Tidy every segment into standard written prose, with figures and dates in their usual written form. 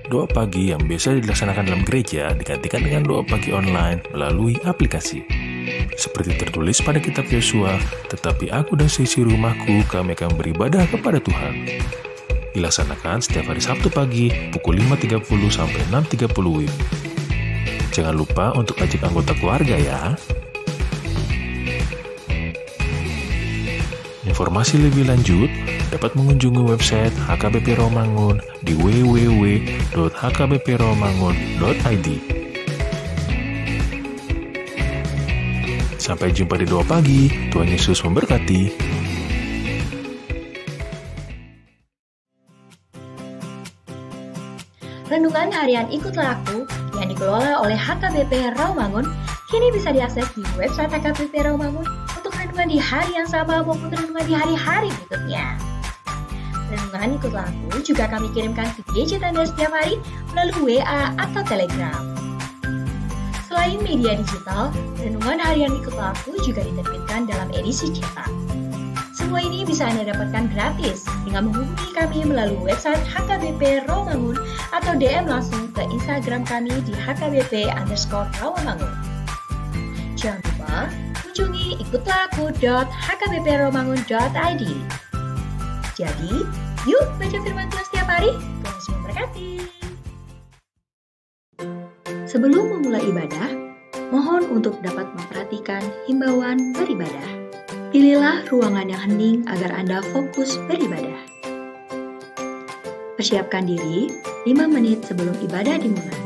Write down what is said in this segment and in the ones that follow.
doa pagi yang biasa dilaksanakan dalam gereja digantikan dengan doa pagi online melalui aplikasi. Seperti tertulis pada kitab Yosua, tetapi aku dan seisi rumahku kami akan beribadah kepada Tuhan. Dilaksanakan setiap hari Sabtu pagi pukul 5.30 sampai 6.30 WIB. Jangan lupa untuk ajak anggota keluarga ya. Informasi lebih lanjut dapat mengunjungi website HKBP Rawamangun di www.hkbprawamangun.id. Sampai jumpa di doa pagi. Tuhan Yesus memberkati. Renungan harian Ikutlah Aku yang dikelola oleh HKBP Rawamangun kini bisa diakses di website HKBP Rawamangun untuk renungan di hari yang sama maupun renungan di hari-hari berikutnya. Renungan Ikutlah Aku juga kami kirimkan ke gadget Anda setiap hari melalui WA atau Telegram. Selain media digital, renungan harian Ikutlah Aku juga diterbitkan dalam edisi cetak. Semua ini bisa Anda dapatkan gratis dengan menghubungi kami melalui website HKBP Rawamangun atau DM langsung ke Instagram kami di HKBP_Rawamangun. Jangan lupa kunjungi ikutlahku.hkbprawamangun.id. Jadi, yuk baca firman Tuhan setiap hari. Tuhan Yesus memberkati. Sebelum memulai ibadah, mohon untuk dapat memperhatikan himbauan beribadah. Pilihlah ruangan yang hening agar Anda fokus beribadah. Persiapkan diri 5 menit sebelum ibadah dimulai.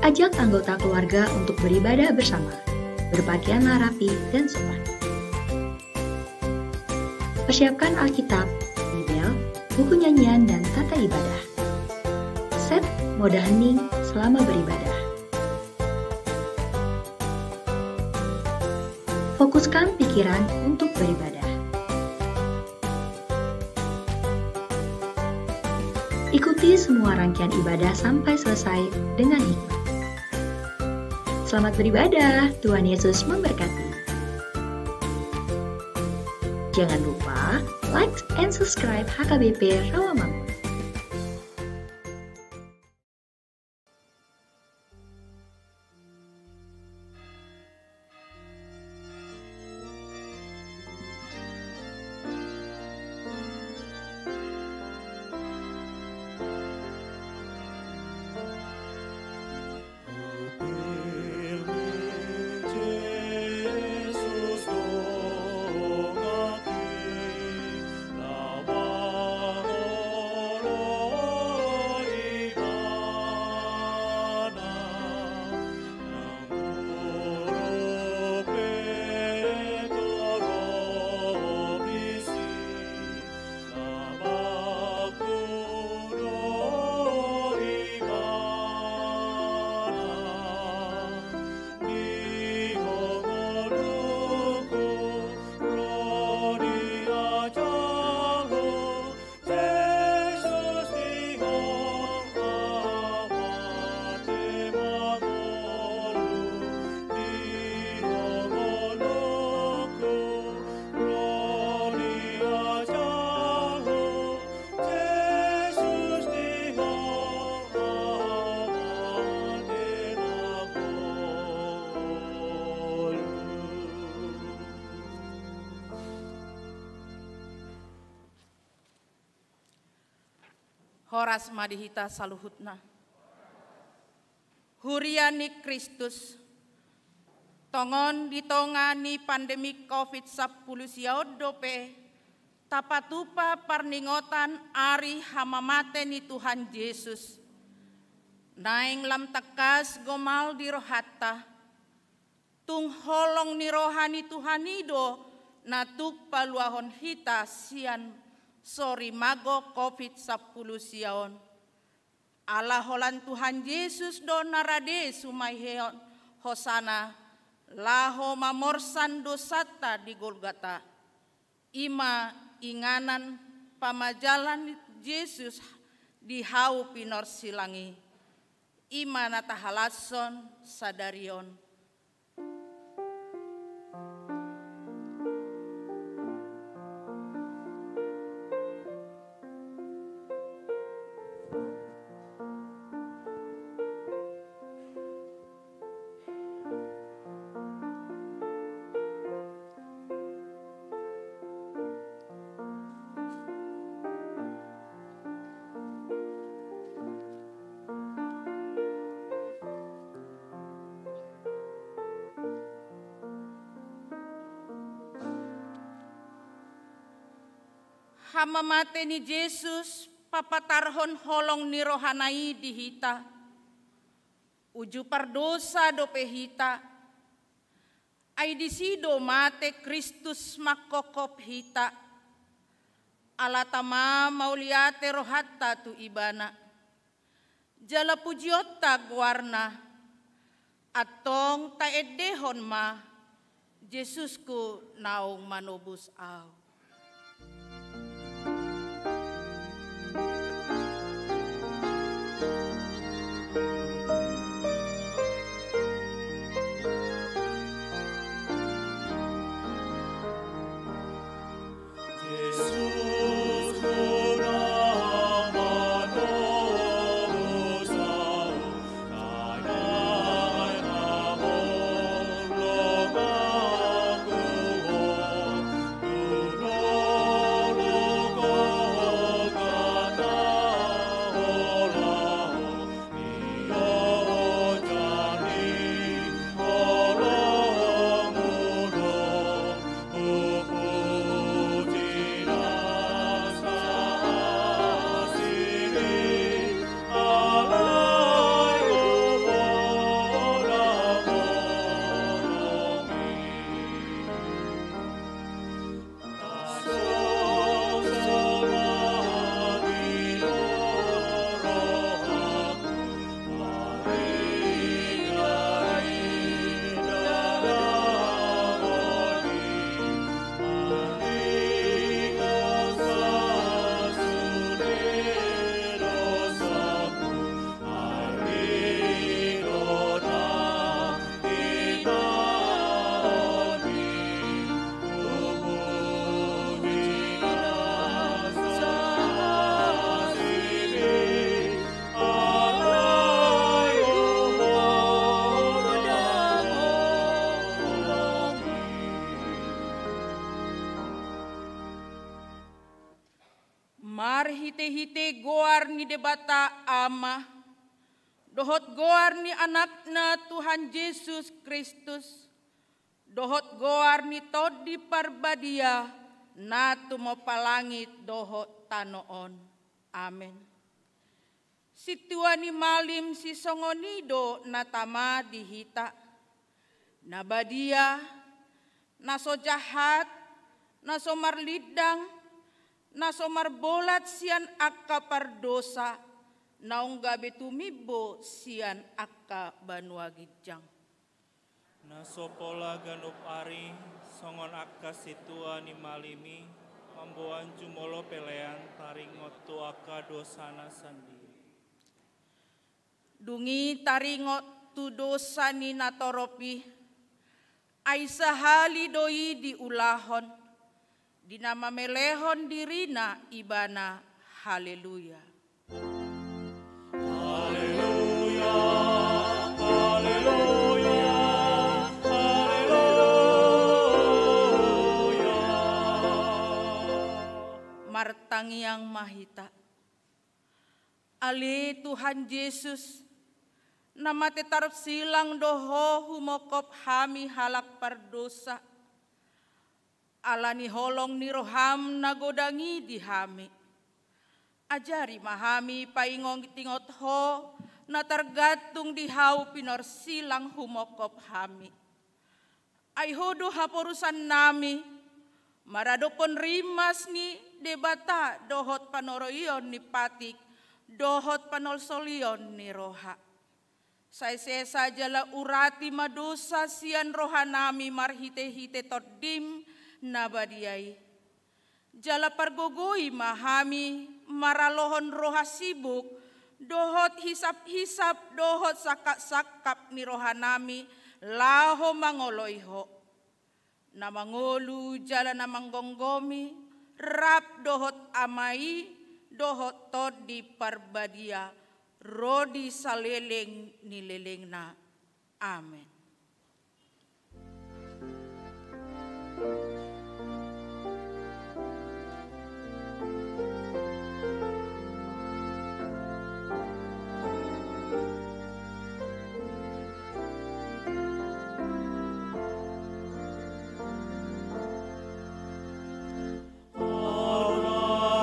Ajak anggota keluarga untuk beribadah bersama. Berpakaianlah rapi dan sopan. Persiapkan Alkitab, Bibel, buku nyanyian, dan tata ibadah. Set mode hening selama beribadah. Fokuskan pikiran untuk beribadah. Ikuti semua rangkaian ibadah sampai selesai dengan hikmat. Selamat beribadah, Tuhan Yesus memberkati. Jangan lupa like and subscribe HKBP Rawamangun. Horas madihita saluhutna. Huriani Kristus. Tongon ditongani pandemi COVID-19 siaudope. Tapatupa parningotan ari hamamate ni Tuhan Yesus. Naing lam tekas gomal di rohata. Tung holong ni rohani Tuhanido natuk paluahon hita sian sorry mago COVID-19 siaon. Allah holan Tuhan Yesus do narade sumaiheon hosana. Laho mamorsan dosata di Golgata. Ima inganan pamajalan Yesus di hau pinor silangi. Ima natahalason sadarion. hama mate ni Yesus papatarhon holong ni rohanai di hita. Uju pardosa dope hita. Ai disido mate Kristus makokop hita. Alatama mauliate rohatta tu ibana. Jala pujiota guarna. Atong taedehon ma. Yesusku naung manobus au. Mar hite-hite goar ni debata ama, dohot goar ni anakna Tuhan Yesus Kristus, dohot goar ni todi parbadia, na tumo palangit dohot tanoon. Amen. Si tuani malim si songonido na tama dihita, na badia, na so jahat, na so marlidang, na somarbolat sian akka pardosa, naung gabe tumibo sian akka banua gijang. Na sopola ganup ari, songon akka situa ni malimi, mamboan jumolo pelean taringot tu akka dosana sandi. Dungi taringot tu dosa ni natoropi, ay sahali doi diulahon, dinama melehon dirina ibana. Haleluya. Haleluya, haleluya, haleluya. Martangiang mahita. Ali Tuhan Yesus, nama tetarap silang doho humokop hami halak pardosa. Alani holong ni roham nagodangi dihami. Ajari mahami paingong tingot ho na targatung dihau pinor silang humokop hami. Ay hodo haporusan nami, maradopon rimas ni debata dohot panoroion ni patik, dohot panolsolion ni roha. Saya saja la urati madosa sian rohanami marhite-hite todim nabadiai. Jala pargogoi mahami maralohon roha sibuk, dohot hisap-hisap, dohot sakap-sakap ni rohanami laho mangoloiho. Namangolu jala namanggonggomi, rap dohot amai, dohot tod di parbadia, rodi saleleng nilelengna. Amen. Allah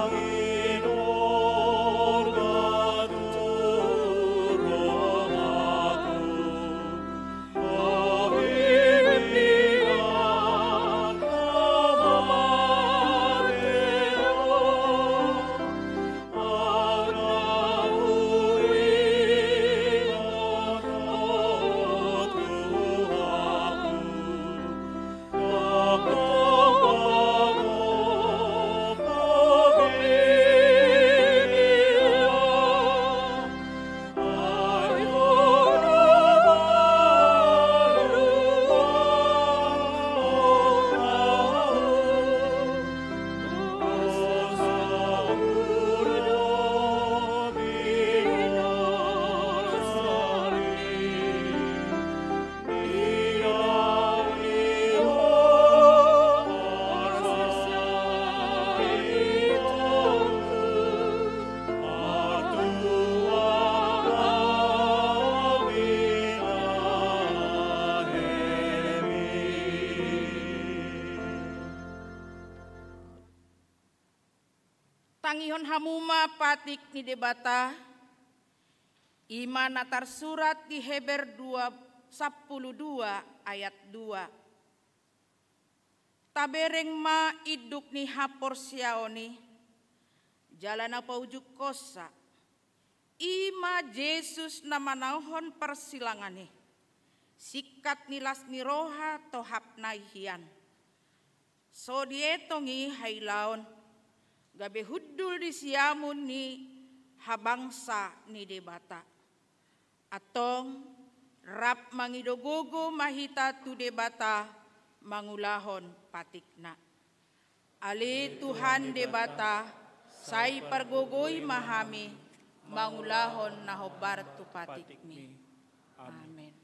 Pangihon hamuma patik ni debata, ima natar surat di Heber 12 ayat 2. Tabereng ma iduk ni hapor siaoni, jalan apa ujuk kosa, ima Yesus nama nauhon persilangane, sikat nilas ni roha tohap naihian. So dietongi hailaon, gabe hudul di siamun ni habangsa ni debata. Atong rap mangidogogo mahita tu debata mangulahon patikna. Ali Tuhan debata, sai pargogoi mahami, mangulahon nahobar tu patikmi. Amin.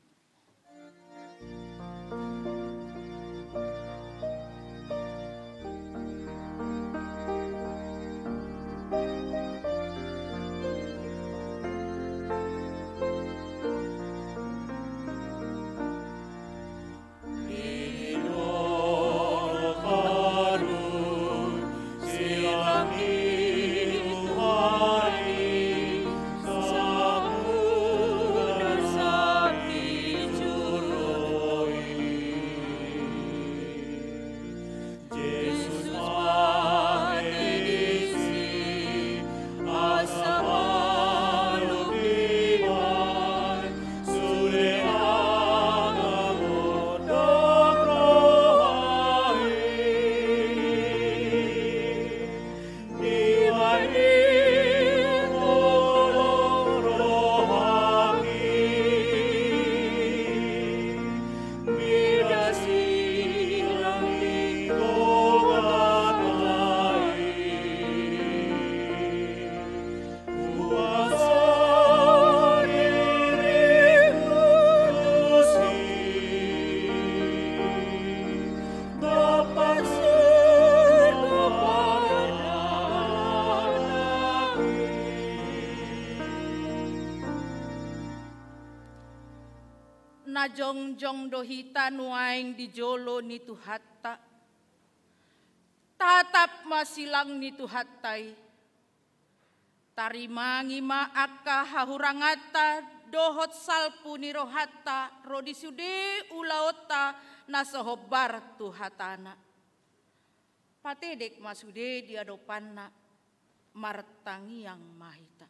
Najong-jong dohita nuaing di jolo ni tuhatta, tatap masilang ni tuhattai, tarimangi maaka hahurangata dohot salpu ni rohatta rodisude ulaota nasohobar tuhatana. Patedek masude di adopanna martangi yang mahita.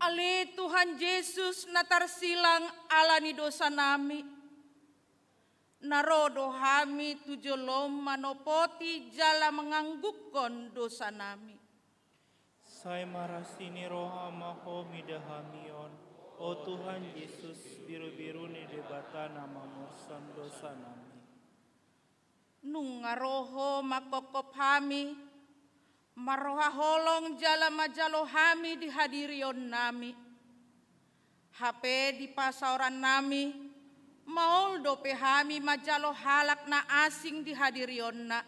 Ale Tuhan Yesus natarsilang alani dosa nami, narodo hami tujolom manopoti jala menganggukkan dosa nami. Saya marasini roha maho midahamion, o Tuhan Yesus biru-biru ni debata nama mursan dosa nami. Nunga roho makokop hami, maroha holong jala majalo hami di hadirion nami. HP di pasauran nami, maol dope hami majalo halak na asing di hadirion na.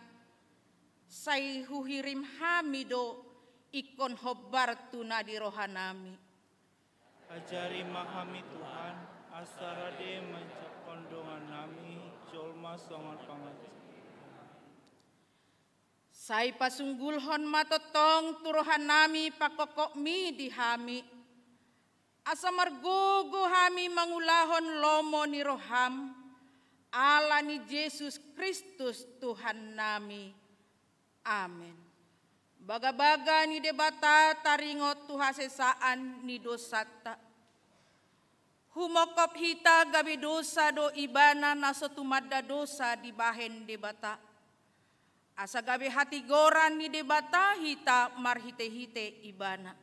Sai huhirim hami do, ikon hobar tuna di rohanami. Ajari mahami Tuhan, asarade mencakondongan nami, jolma songon pangaji. Sai pasunggulhon matotong turohan nami pakokok mi dihami. Asa margogo hami mangulahon lomo ni roham. Ala ni Yesus Kristus Tuhan nami. Amin. Baga-baga ni debata taringot tuhasesaan ni dosata. Humokop hita gabi dosa do ibana naso tumadda dosa di bahen debata. Asa gabi hati goran ni debata hita marhite-hite ibana.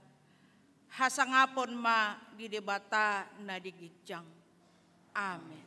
Hasangapon ma di debata na digijang. Amin.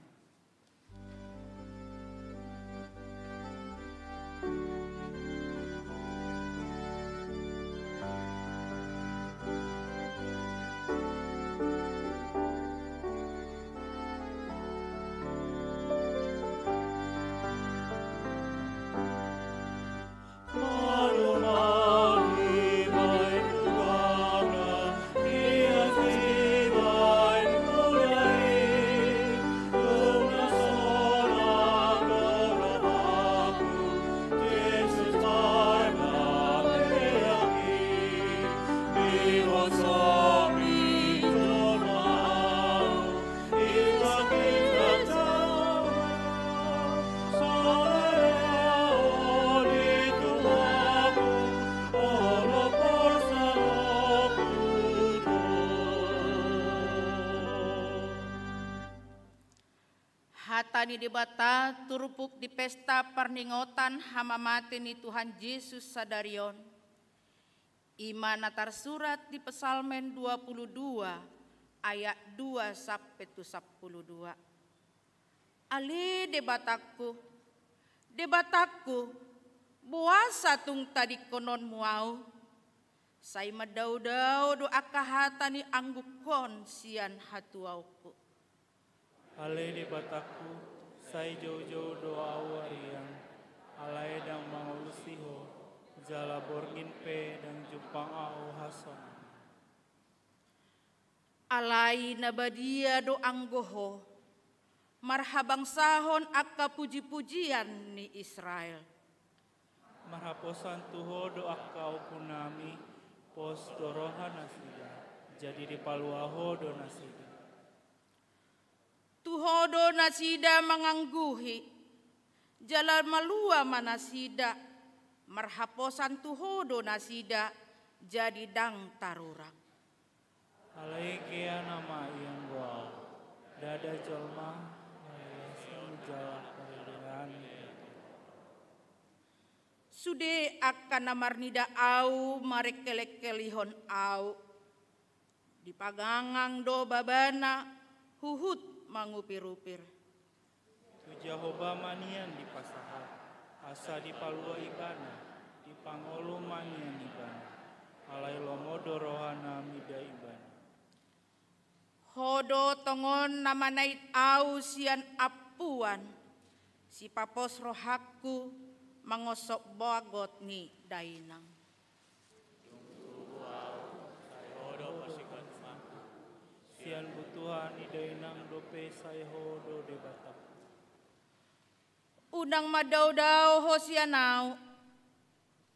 Hatani debata turupuk di pesta perningotan hamamate ni Tuhan Yesus sadarion. Imana tarsurat di Pesalmen 22 ayat 2 sampai 12. Ali debataku, buasa tung tadi konon muau. Sai madau-dau doa kahatani anggukon sian hatuauku. Ale debataku, sai jauh-jauh doa wariang, alai dang mangulusiho, jala borgin pe dan jupang au hason. Alai nabadia do anggoho, marhabang sahon akka puji-pujian ni Israel. Marhaposan tuho do akka punami, pos doroha nasida, jadi dipaluaho do nasida. Tuhodo nasida mangangguhi, jalan malua manasida, marhaposan tuhodo nasida, jadi dang tarurang. Alai kia nama yang gua, dada jolma, ayasan jala perlihan. Sude akan namarnida au, marekelek-kelihon au, dipagangang do babana, huhut mangupir-upir. Tu Jehovah manian di pasahat, asa di palua ibana, di pangolu manian ibana, alai lomodo rohana mida ibana. Hodo tongon namanait au sian apuan, si papos rohaku mangosok bagot ni dainang. Sian butuhan ni dainang dope saya hodo debatak. Unang madaw-daw ho sianaw,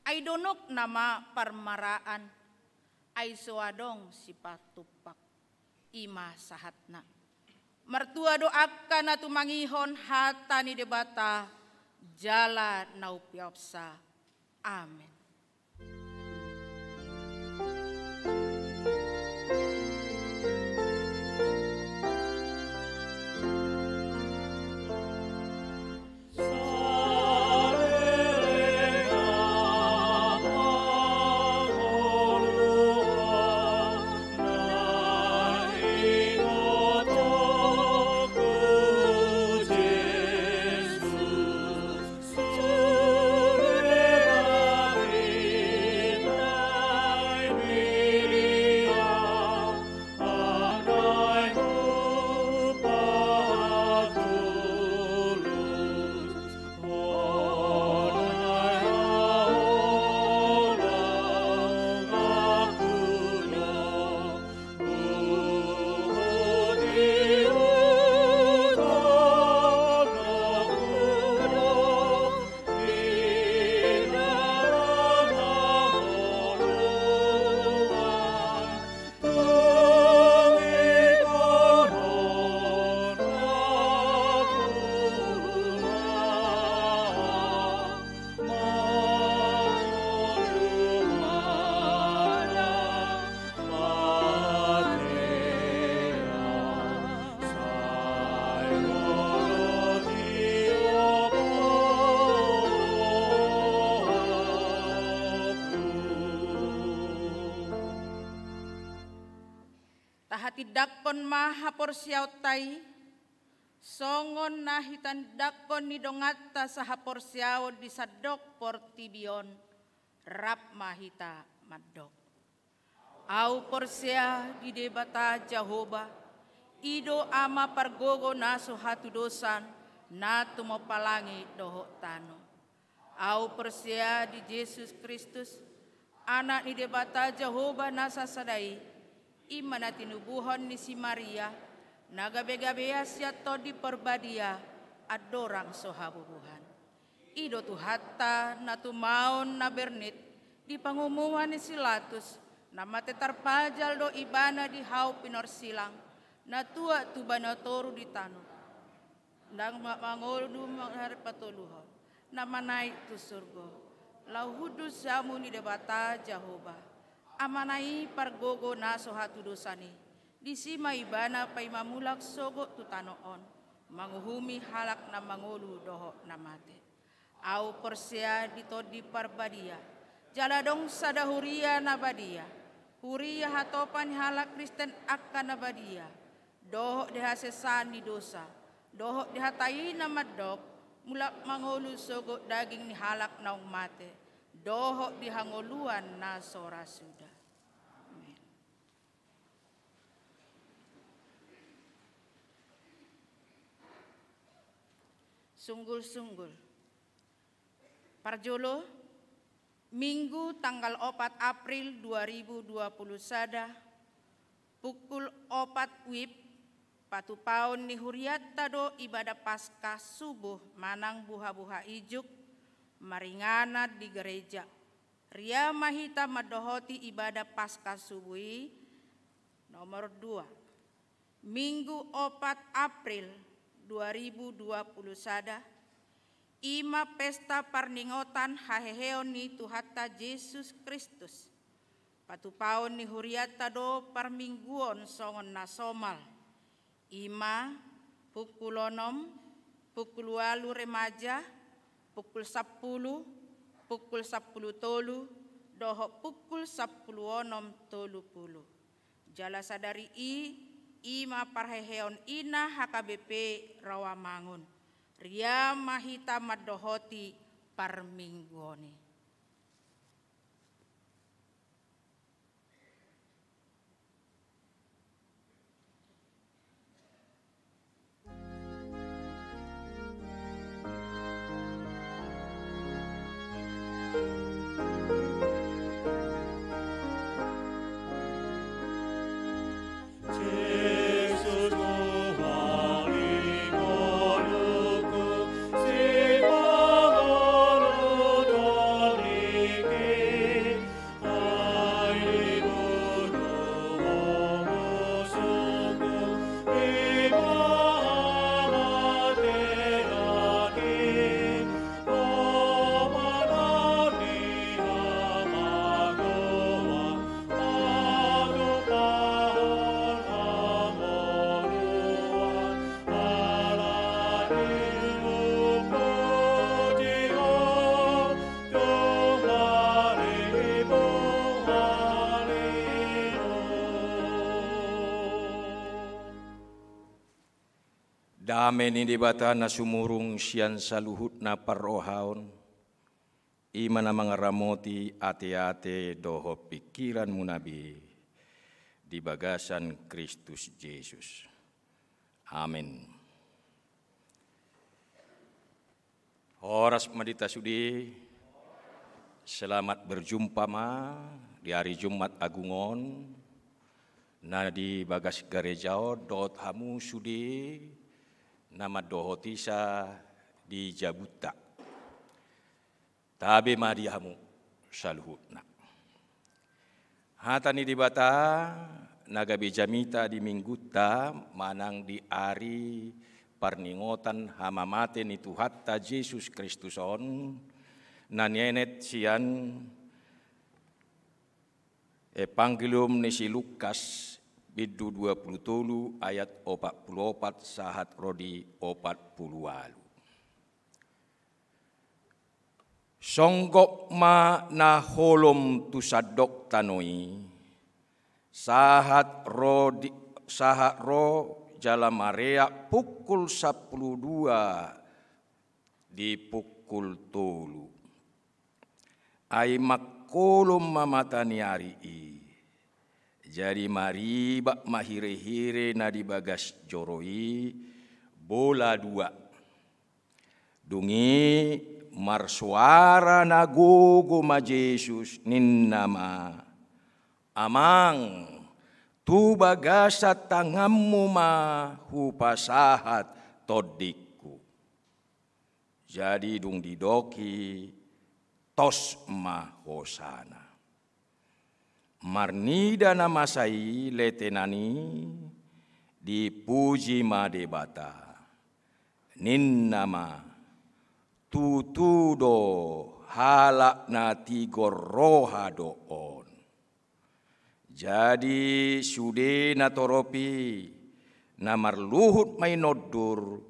ay donok nama parmaraan, ay suadong si patupak, ima sahatna. Mertua doaka na tumangihon hata ni debata, jala naupiapsa. Amen. dakon maha porsiaw tay, songon nahitan dakon ni dongata saha porsiaw di sadok portibion, rap mahita madok. Au porsia di debata Jehovah, ido ama pargogo naso hatu dosan, natu mo palangi doho tano. Au porsia di Yesus Kristus, anak ni debata Jehovah nasa sadai, imana tinubuhon ni si Maria, nagabe-gabea siato di perbadia, adorang sohabubuhan. Ido tu hatta natu maon na bernit, di pangumuhan ni Silatus, nama tetar pajal do ibana di hau pinor silang, na tua tu banatoru di tanu. Nang mangoldu menghar patuluhon, nama naik tu surga. Lau hudus jamu ni debata Jehovah, amanai pargogo naso hatu dosani. Disima ibana pai mamulak sogo tu tanoon, manguhumi halak na mangolu doho namate. Au persia ditodi parbadia, jaladong sadahuria nabadia. Huria hatopan halak Kristen akan nabadia, dohok dehasesan di dosa, dohok dehatai namadok, mulak mangolu sogot daging ni halak naung mate, dohok dihangoluan na sora sudah. Amen. Sunggul-sunggul. Parjolo, Minggu tanggal 4 April 2020 sada, pukul 4 WIB, patu paun ni huriat tado ibadah Paskah subuh manang buha-buha ijuk, maringana di gereja. Ria mahita madohoti ibadah Paskah subuhi nomor 2. Minggu 4 April 2020 sada, ima pesta parningotan haheheon ni Tuhata Yesus Kristus. Patupaon ni huriata do parmingguon songon nasomal. Ima pukul 6, pukul 8 remaja, pukul 10, pukul 10 tolu, doho pukul 10 tolu puluh. Jala sadari ima parheheon ina HKBP Rawamangun. Ria mahita madohoti parmingguoni. Dame ni dibata na sumurung siyan sa luhut na parohaon, ima na mga ramoti ate-ate doho pikiran mo nabi, di bagasan Kristus Jesus. Amen. Horas madita sudi, selamat berjumpa ma di hari Jumat Agungon, na di bagas garejao dot hamu sudi, nama dohotisa di Jabuta. Tabe madihamu saluhutna. Hatani di bata nagabi jamita di mingguta manang di ari parningotan hamamate ni Tuhatta Yesus Kristuson nanienet sian Evangelium ni si Lukas Bidu 27 ayat 44 sahat rodi 40. Songgok ma na holom tu sadok tanoi sahat saha ro jala marea pukul 12 di pukul 3. Ai makolom mamatani ari jadi mariba mahire-hire na di bagas joroi bola 2. Dungi marsuara na gogo ma Jesus ninnama amang tu bagasa tangammu ma hupasahat todikku. Jadi dung didoki tos ma hosana. Marnida nama sai letenani dipuji madebata. Ninnama tutudo halak na tigor roha doon. Jadi sude na toropi na marluhut may nodur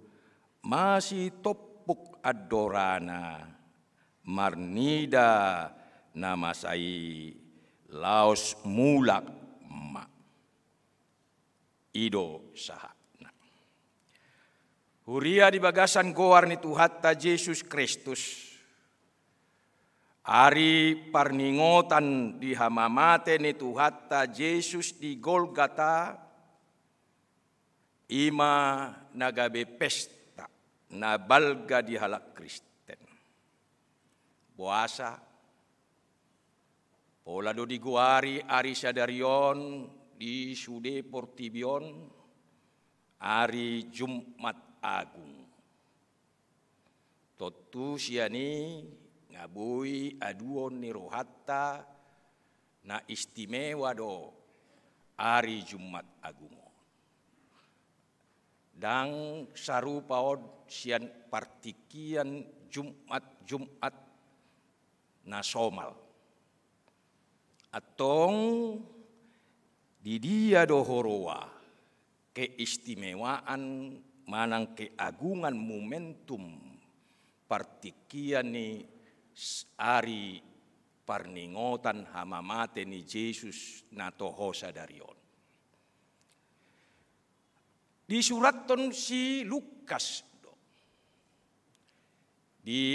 masih topuk adorana marnida nama sai laos mulak ma ido sahana. Huria di bagasan goar ni Tuhatta Yesus Kristus. Ari parningotan di hamamate ni Tuhatta Yesus di Golgata. Ima nagabe pesta na balga di halak Kristen. Puasa pola do diguari ari sadarion di sude Portibion ari Jumat Agung. Totu siani ngabui aduon ni rohatta na istimewa do ari Jumat Agung. Dan sarupaod sian partikian Jumat na somal. Atong di dia dohoroa keistimewaan manang keagungan momentum partikian ni ari parningotan hamamate ni Yesus na toho sadarion. Di suraton si Lukas di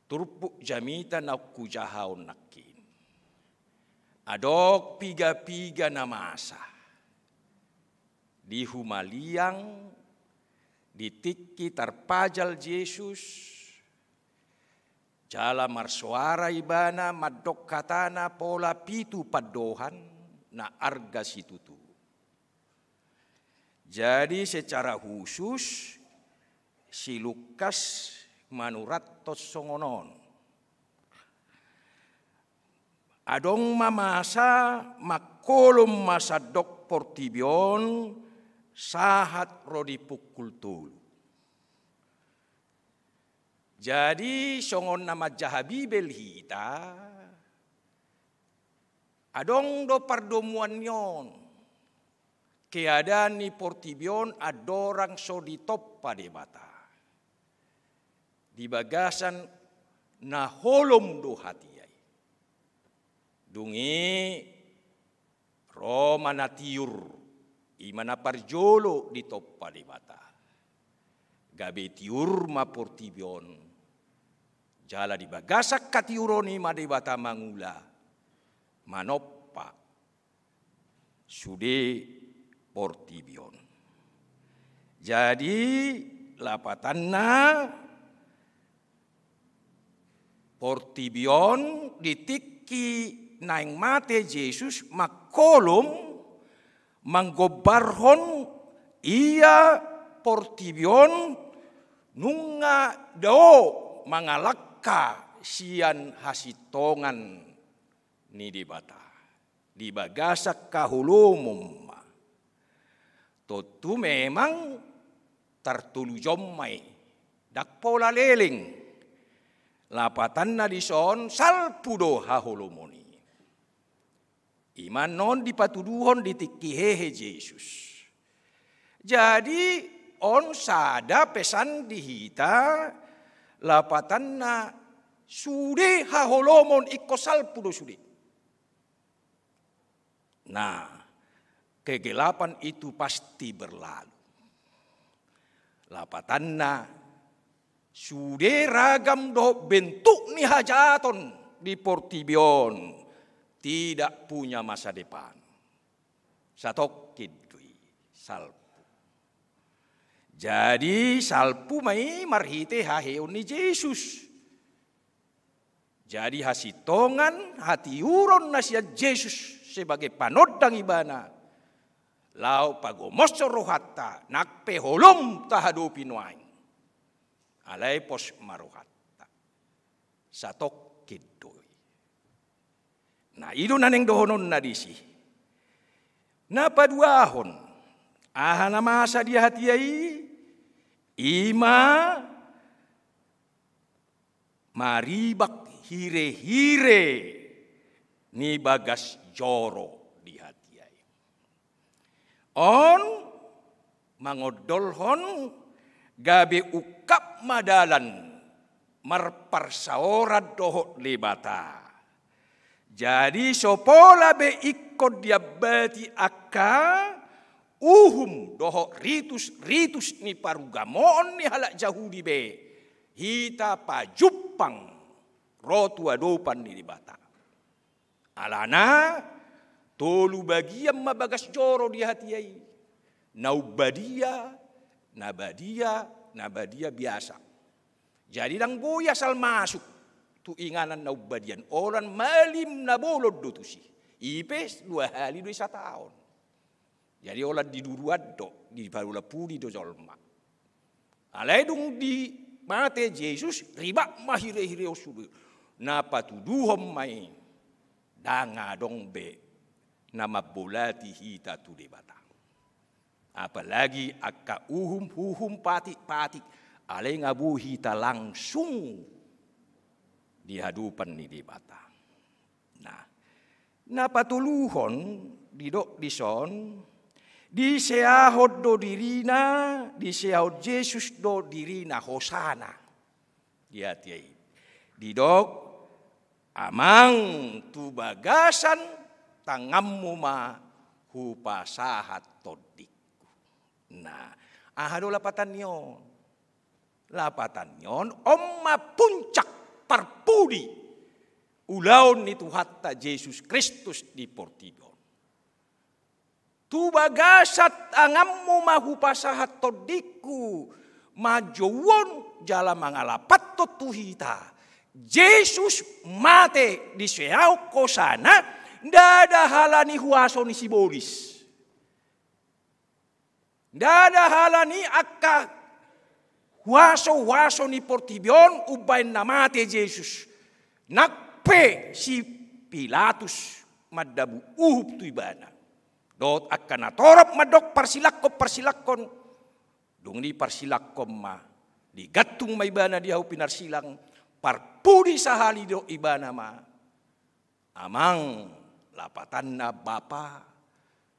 turpuk jamita na kujahaon nakin. Adok piga-piga na masa. Di humaliang, di tiki tarpajal Yesus, jala marsuara ibana madok katana pola pitu padohan na arga situtu. Jadi secara khusus si Lukas manuratos songonon. Adong mamasa makolom masadok Portibion sahat rodi pukul 3. Jadi songon nama jahabi belhita adong do pardomuan yon. Keadaan ni Portibion adorang so ditop padebata. Di bagasan na holom do hatiai. Dungi Roma na tiur imana parjolo di toppa di bata. Gabe tiur ma Portibion. Jala di bagasak katiuroni ma di bata mangula. Manoppa sude Portibion. Jadi lapatanna Portibion ditiki naing mate Yesus makolom manggobarhon ia Portibion nunga do mangalakka sian hasitongan ni di bata di bagasak kahulumum. Totu memang tertulu jommai dak pola leling. Lapatan na dison salpudo hahulumoni. Iman non dipatuduhon ditikihehe Yesus. Jadi on sada pesan dihita lapatan na sude hahulumon iko salpudo sude. Nah, kegelapan itu pasti berlalu. Lapatanna sudah ragam doh bentuk ni hajaton di Portibion tidak punya masa depan. Satok kidui salpu. Jadi salpu mai marhite haheon ni Yesus. Jadi hasitongan hati uron nasia Yesus sebagai panodang ibana. Lau pagomosor rohatta nakpe holom tahadupin wain. Alai pos marohatta. Satok kidoi. Nah itu naneng dohonon nadisi. Napa duahon. Ahana masa dia hatiai. Ima maribak hire-hire ni bagas joro. On mangodolhon gabe ukap madalan marparsaorat dohot lebata. Jadi sopola be ikut dia bati akka uhum dohot ritus ni parugamon ni halak Yahudi be. Hita pajupang rotu adopan ni lebata. Alana tolu bagian mabagas joro di hatiai. Naubadia, nabadia biasa. Jadi dang boy asal masuk tu inganan naubadian. Orang malim nabolod do tusi. Ipes 2 hari 2 tahun. Jadi orang di duruad do di parula pudi do jolma. Alai dung di mate Yesus ribak mahire-hire osudu. Napa tuduhom mai danga dong be. Nama bolati hita tu debata. Apalagi akka uhum patik alai ngabu hita langsung di hadapan ni debata. Nah, napa tuluhon didok dison di seahod do dirina di seahod Yesus do dirina hosana. Dia tiai didok amang tu bagasan tangammu ma hupasahat todikku. Nah, ahado lapatan yon omma puncak parpudi ulaon itu hatta Yesus Kristus di Portibion. Tu bagasat tangammu ma hupasahat todikku majowon jala mangalapat to tuhita. Yesus mate di seau kosana. Dada halani huaso ni sibolis. Dada halani akka huaso ni Portibion ubain namate Yesus. Nakpe si Pilatus madabu uhub tu ibana. Dot akka natorop madok parsilakon. Dung ni parsilakon ma. Digatung ma ibana dia pinar silang. Parpudi sahali do ibana ma. Amang lapatan na bapa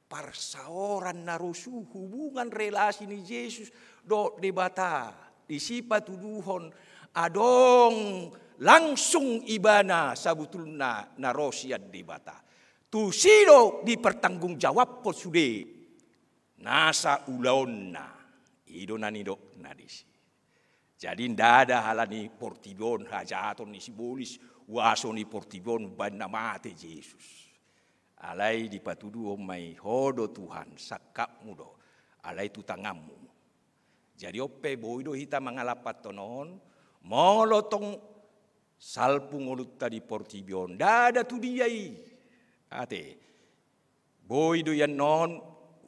parsaoran narusu hubungan relasi ni Yesus do debata disipa tuduhon adong langsung ibana sabutulna narosiad debata tu sido dipertanggungjawab po sude nasa ulaonna ido nanido nadisi. Jadi ndak ada halani Portibion hajaton ni sibolis waso ni Portibion ban namate Yesus. Alai dipatudu omai hodo Tuhan sakap mudo alai tu tangamu. Jadi ope boido hita mangalapat tonon molotong salpung olut tadi Portibion dada tu diai ate boido yan non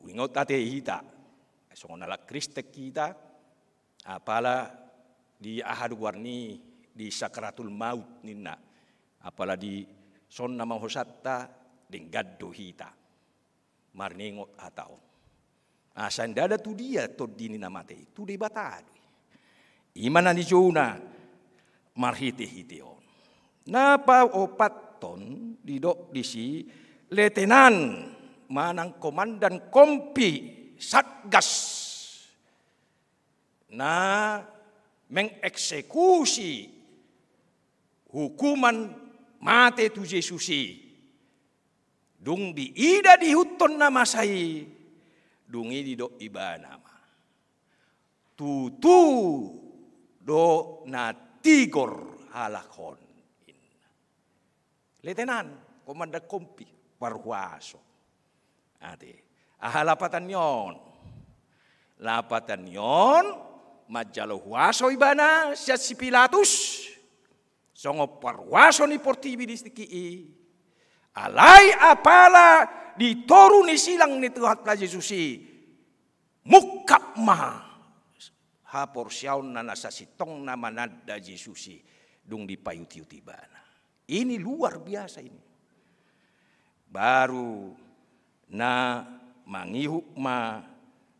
wingot ate hita songonala Kristek kita apala di ahad warni di sakratul maut ninna apala di sonna mahosatta denggaddo hita marningot atau asan dada tu dia todini namate tu debatado imana ni jona marhite hiteon napa opaton didok disi letenan manang komandan kompi satgas na mengeksekusi hukuman mate tu Yesusi Dung di ida di huton nama sai, dungi di do iba nama. Tutu do na tigor halakon. Letenan, komanda kompi, parhuaso. Ate, ahalapatan yon. Lapatan yon, majalo huaso ibana siya si Pilatus. Songo parhuaso ni portibi distiki. Alai apala ditoru ni silang ni Tuhan Plaza Yesusi. Mukap ma. Hapor siyaw na nasasitong na manada Yesusi. Dung dipayuti-uti bana. Ini luar biasa ini. Baru na mangihuk ma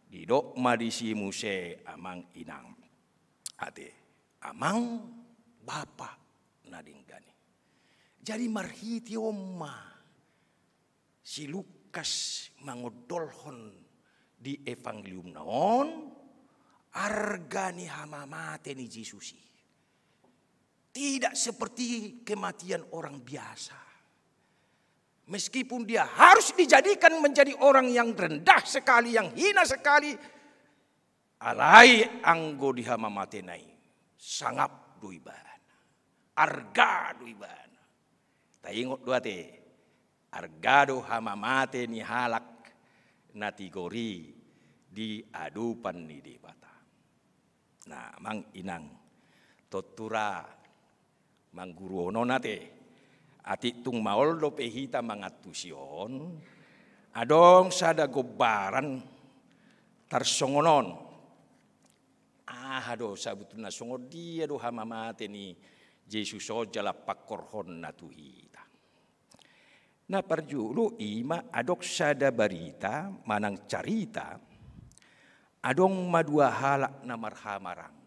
didok ma disi muse amang inang. Ate amang bapa nadinggani. Jadi marhiti oma si Lukas mangodolhon di evangelium naon argani hamamate ni Yesusi. Tidak seperti kematian orang biasa. Meskipun dia harus dijadikan menjadi orang yang rendah sekali, yang hina sekali. Alai anggo dihamamatenai. Sangap duibana. Arga duibana. Taingot dua te. Argado hamamate ni halak natigori di adupan ni debata. Nah, mang inang totura mangguru ono nate ati tung maol do pehita mangatusion adong sada gobaran tarsongonon do sabutuna songo dia do hamamate ni Yesus ojala pakorhon natuhita na parjulu ima adok sada barita manang carita adong madua halak na marhamarang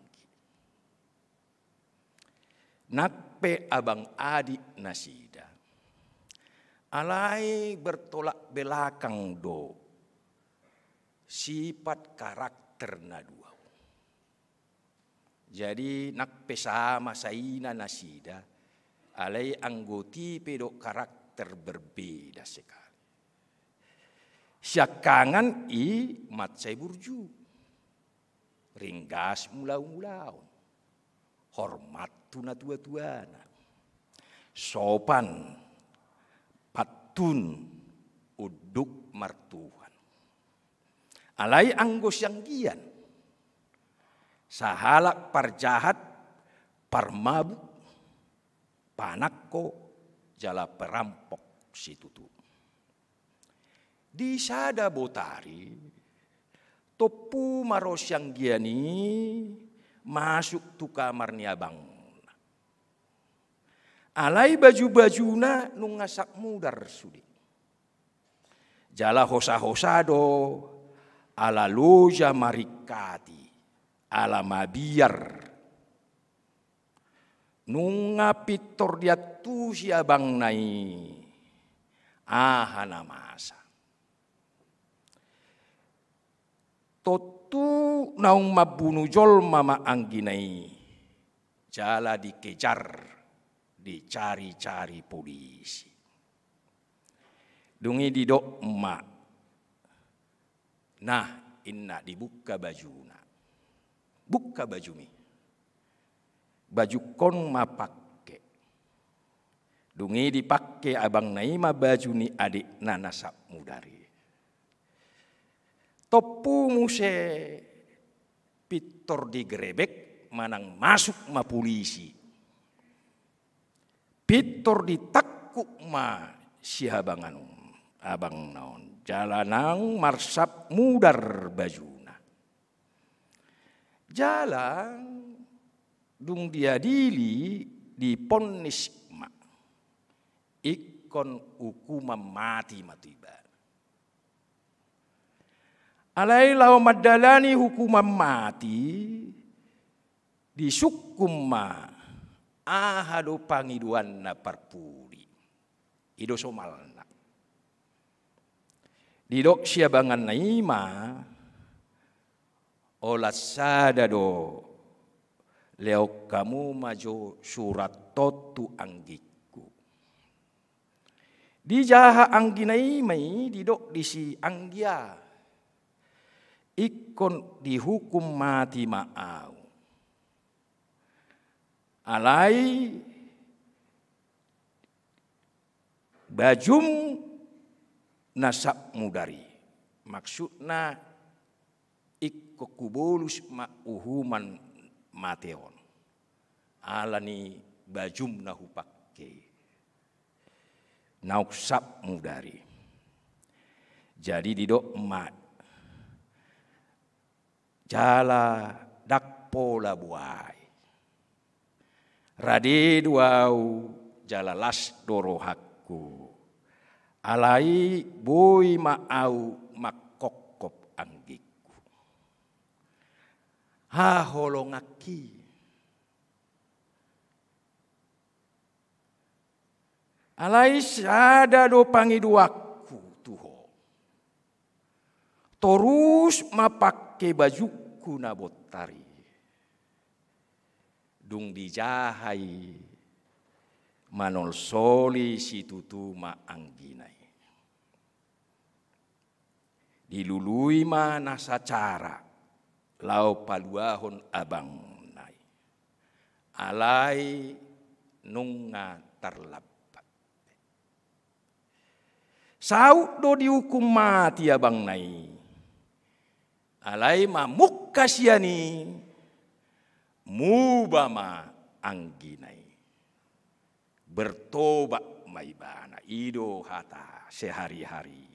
nakpe abang adik nasida. Alai bertolak belakang do. Sifat karakter na dua. Jadi nakpe sama saina nasida. Alai anggoti pedo karakter berbeda sekali. Syakangan i matsai burju. Ringgas mulau-mulau. Hormat tuna tua-tuana. Sopan patun uduk martuhan. Alai anggos yang gian. Sahalak parjahat parmabuk panakko jala perampok situtu. Di sada botari topu maros yang giani masuk tu kamar ni abang. Alai baju-bajuna nung ngasak mudar sudi. Jala hosa-hosado ala loja marikati ala mabiar. Nung ngapitor dia tu si abang nai. Ahana masa. Totu naung mabunuh jol mama angginai. Jala dikejar, dicari-cari polisi. Dungi didok emak. Nah, inna dibuka bajuna. Buka baju mi. Baju kon ma pakai. Dungi dipakai abang naima baju ni adik nanasak mudari. Topu muse pitor digrebek manang masuk ma polisi. Pitor ditakuk ma si abangan abang naon. Jalanang marsap mudar bajuna. Jalan dung dia dili diponis ma. Ikon hukuman mati matiba. Alai lau madalani hukuman mati disukum ma ahado pangiduan na parpuri ido somalna didok siabangan naima olat sadado leo kamu majo surat totu anggiku Di jaha angginai mai didok disi anggia. Ikon dihukum mati ma'au. Alai bajum nasab mudari. Maksudna ikko kubolus ma'uhuman mateon. Alani bajum nahu pakke. Nauksab mudari. Jadi didok mat. Jala dakpola buai. Rade duau jala las dorohakku. Alai boy ma'au makokop anggiku. Ha holongaki. Alai sada do pangiduaku tuho. Terus mapake bajuku nabotari. Dung dijahai manol soli si tutu ma angginai. Dilului ma nasacara lau paluahon abang nai. Alai nunga terlap. Saud do dihukum mati abang nai. Alai mamuk kasiani mubama angginai. Bertobat maibana ido hata sehari-hari.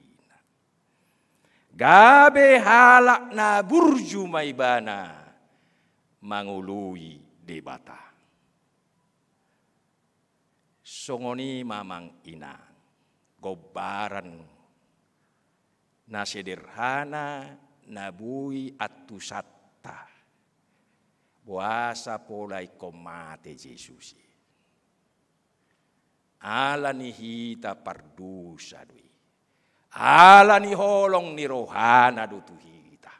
Gabe halak na burju maibana mangului debata. Songoni mamang ina. Gobaran na sederhana na bui atusata buasa polai komate Yesus ala ni hita pardusa dui ala ni holong ni rohana dutu hita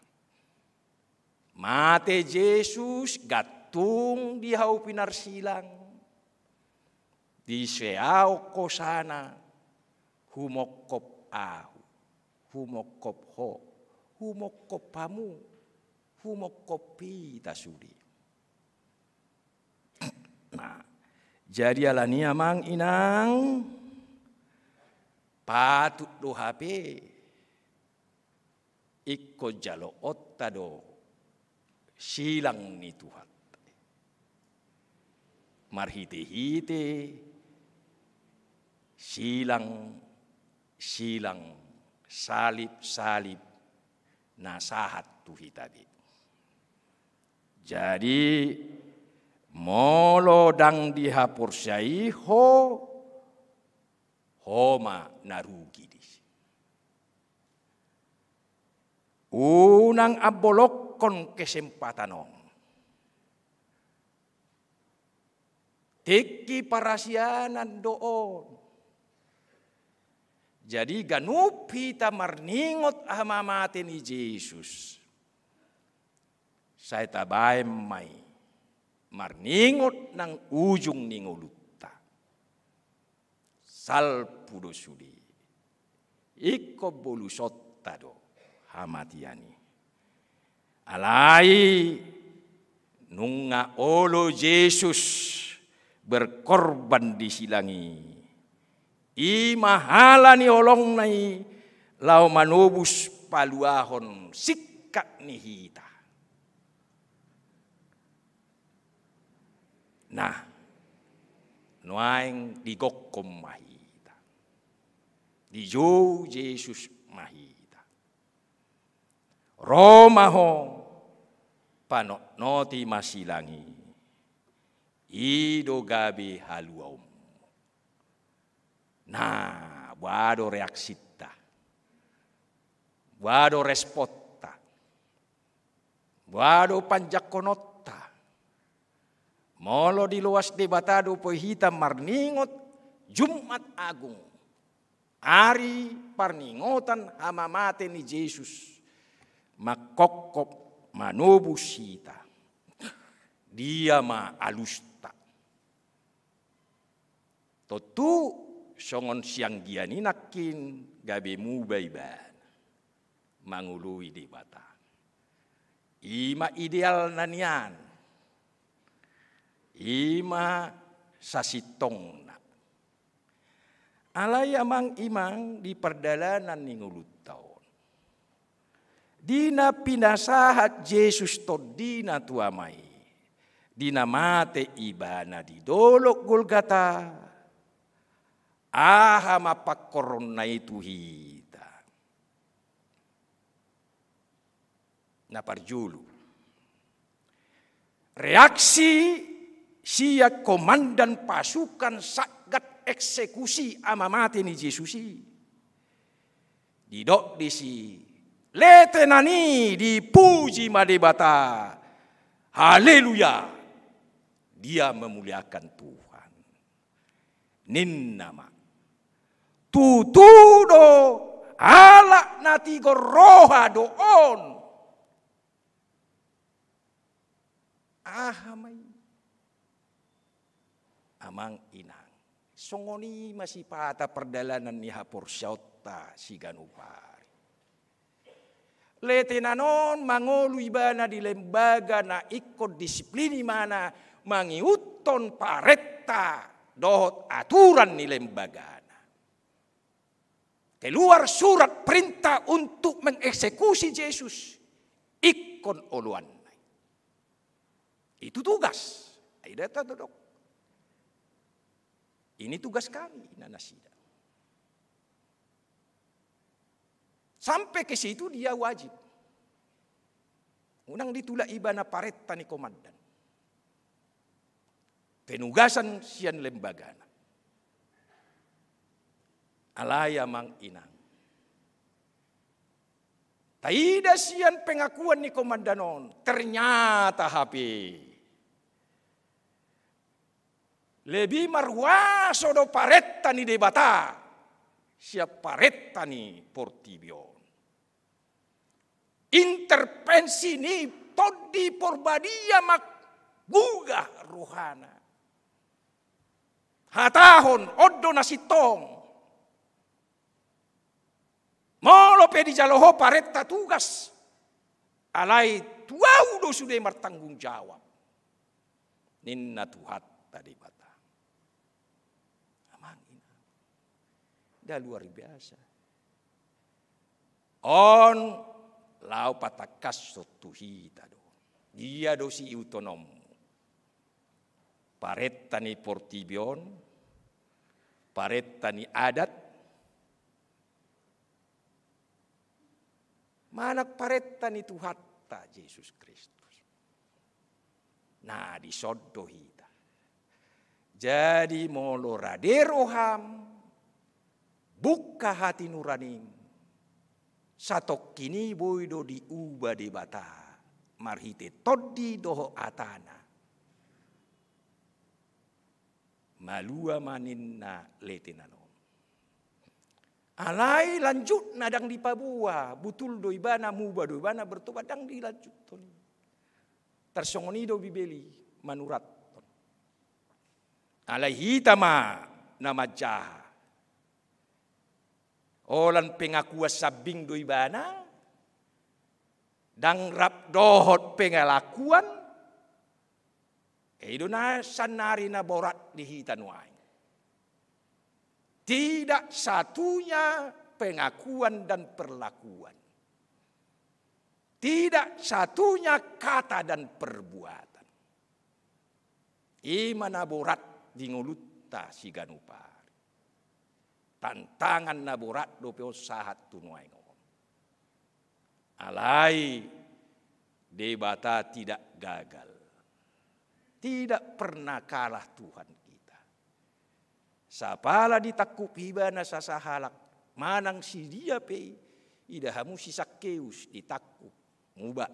mate Yesus gatung di hau pinar silang di seau kosana humokop ahu, humokop ho, humokop pamu, humokop pita sudi. Nah, jadi alani amang inang patut do HP ikko jalo otta do silang ni Tuhan. Marhite-hite silang salib nasahat tuhi tadi. Jadi molo dang dihapursai homa narugi dis. Unang abolokon kesempatanong. Teki parasianan doon. Jadi ganup hita marningot hamamate ni Yesus. Saya tabay may marningot ng ujung ni ngulutta. Salpudo sudi. Iko bolusot tado hamatiani. Alai nunga olo Yesus berkorban di silangi. Imahala ni olong nai lau manubus paluahon sikak ni hita. Nah, nuaing digokkom mahita. Dijo Yesus mahita. Romaho panoknoti masilangi. Ido gabi haluaum. Nah, wado reaksita, wado respotta, wado panjakonotta, molo di luas debatado pohita marningot Jumat Agung, ari parningotan hamamate ni Yesus, makokop manubusita, dia ma alusta, totu songon siang giani nakin gabe mubaiban mangului di bata. Ima ideal nanian, ima sasitong na. Alay amang imang di perdalanan ni ngulut taon. Dina pinasahat Yesus to dina tuamay. Dina mate ibana di dolok Golgata. Aha mapakoron na itu hita. Naparjulu. Reaksi siya komandan pasukan sagat eksekusi ama mati ni Yesusi. Didok disi letenani dipuji madebata. Haleluya. Dia memuliakan Tuhan. Ninnama. Tutudo alak nati goroha doon. Ahamay. Amang inang. Songoni masih pata perdalanan ni hapor syauta si ganupari. Letenanon mangolu ibana di lembaga na ikut disiplini mana mangiuton paretta dohot aturan ni lembaga. Keluar surat perintah untuk mengeksekusi Yesus. Ikon oluan. Itu tugas. Ini tugas kami, nanasida. Sampai ke situ dia wajib. Unang ditulak ibana paretta ni komandan. Penugasan sian lembagana. Alaya mang inang. Taida sian pengakuan ni komandanon. Ternyata HP. Lebih marwaso do paretta ni debata. Siap paretta ni Portibion. Intervensi ni todi porbadia mak gugah rohana. Hatahon oddo nasitong. Molo pedi jaloho paretta tugas. Alai tuaudo sudah bertanggung jawab. Ninna tuhat tadi bata. Amang ina. Dah luar biasa. On lau patakas sotuhi tado. Dia dosi autonom. Paretta ni Portibion. Paretta ni adat. Manak paretta ni Tuhatta Yesus Kristus. Nah disodohita. Jadi molo raderoham. Buka hati nuranim. Satok kini boydo diubah di bata. Marhite todi doho atana. Malua maninna letinano. Alai lanjut nadang di Papua, butul do ibana muba do ibana bertobat dang dilanjut ton. Tersongoni do bibeli manurat ton. Alai hitama nama jaha. Olan pengakuan sabing do ibana, dang rap dohot pengalakuan, idona sanari na borat di hitanuai. Tidak satunya pengakuan dan perlakuan. Tidak satunya kata dan perbuatan. Imana borat di ngulutta si ganupari. Tantangan na borat dopeo sahat tunuai ngom. Alai debata tidak gagal. Tidak pernah kalah Tuhan. Sapala ditakup hibana sasahalak manang si dia pe idahamu si Sakkeus ditakup muba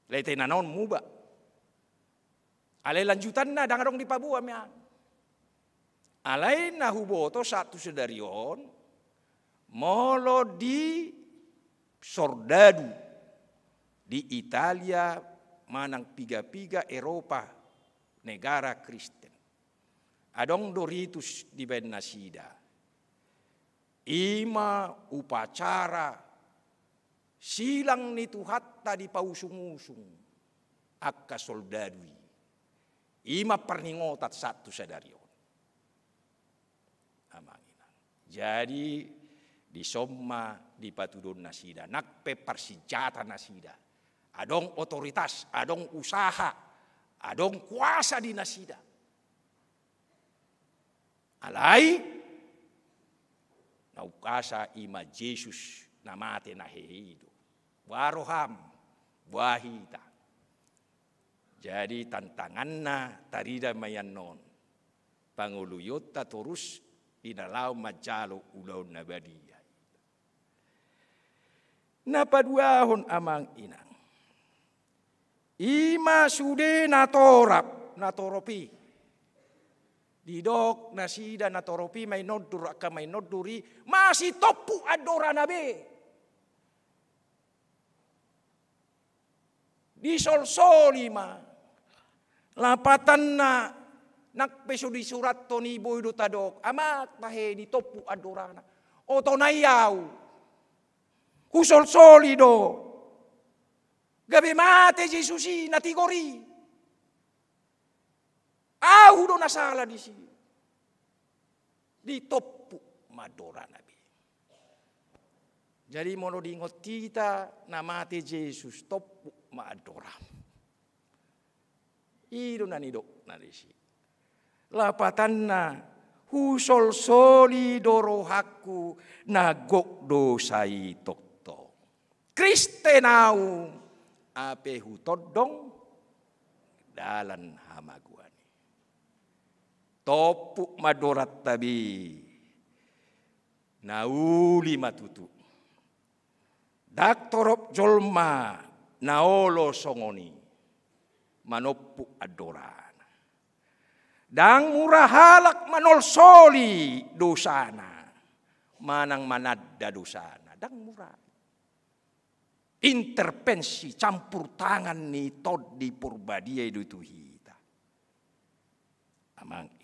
letenanon muba alai lanjutan na dangarong di Papua mea alai na huboto satu sedarion molo di Sordadu di Italia manang piga-piga Eropa negara Kristen. adong doritus di ben nasida. Ima upacara silang ni tuhatta di pausung-usung akka soldadui. Ima perningotat satu sadarion. Amangina. Jadi di somma di patudon nasida nakpe persijata nasida. Adong otoritas, adong usaha, adong kuasa di nasida. Alai naukasa ima Yesus namate na heido. Waroham, wahita. Jadi tantanganna tarida mayannon. Panguluyot ta terus inalaw majalo ulaw na badia. Napaduahon amang inang. Ima sude natoropi. Didok nasida natoropi may nodur ka may noduri masih topu adora nabe. Di sol-soli ma lapatan na nakpeso di surat to ni boy do tadok amak tahe di topu adorana oto nayaw kusol-soli do gabi mate Jesusi natigori. Do nasala di sini. Di topu madora nabi. Jadi mono diingot kita namate Yesus topu madora. Ido nanidok narisi. Lapatanna husol soli dorohaku nagok dosai tokto. Kristenau ape hutodong dalan hamaguani. Topuk madorat tabi nauli matutu daktorop jolma naolo songoni manopuk adorana dang murah halak manol soli dosana manang manadda dosana dang murah intervensi campur tangan ni tod di purbadia itu hita amang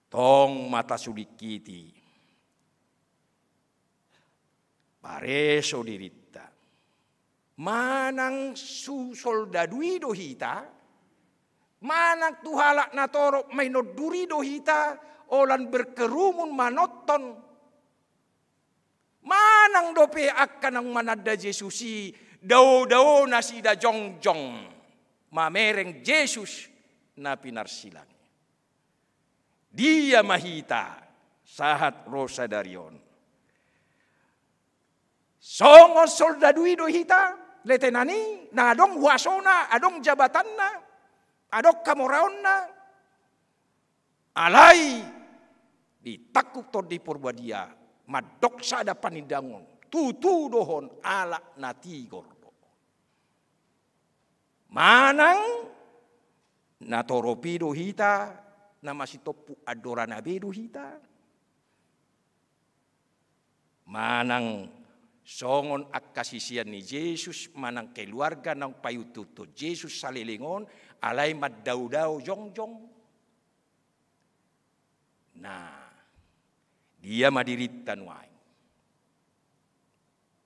tong mata sudikiti pareso dirita manang su soldadui dohita manang tuhalak natorok may noduri dohita olan berkerumun manoton manang dope akan ang manada Jesusi daw nasida jongjong mamereng Yesus na pinarsilang. Dia mahita sahat rosa darion. Songon soldadui dohita letenani na adong wasona adong jabatanna adong kamoraonna alai ditakuk to di purbadia madoksa ada panidangon tutu dohon ala natigor manang natoropi dohita na masih topu adora nabe dohita manang songon akasisian ni Yesus manang keluarga nang payututo Yesus salilingon alay maddaw-daw jongjong nah dia madiritan wae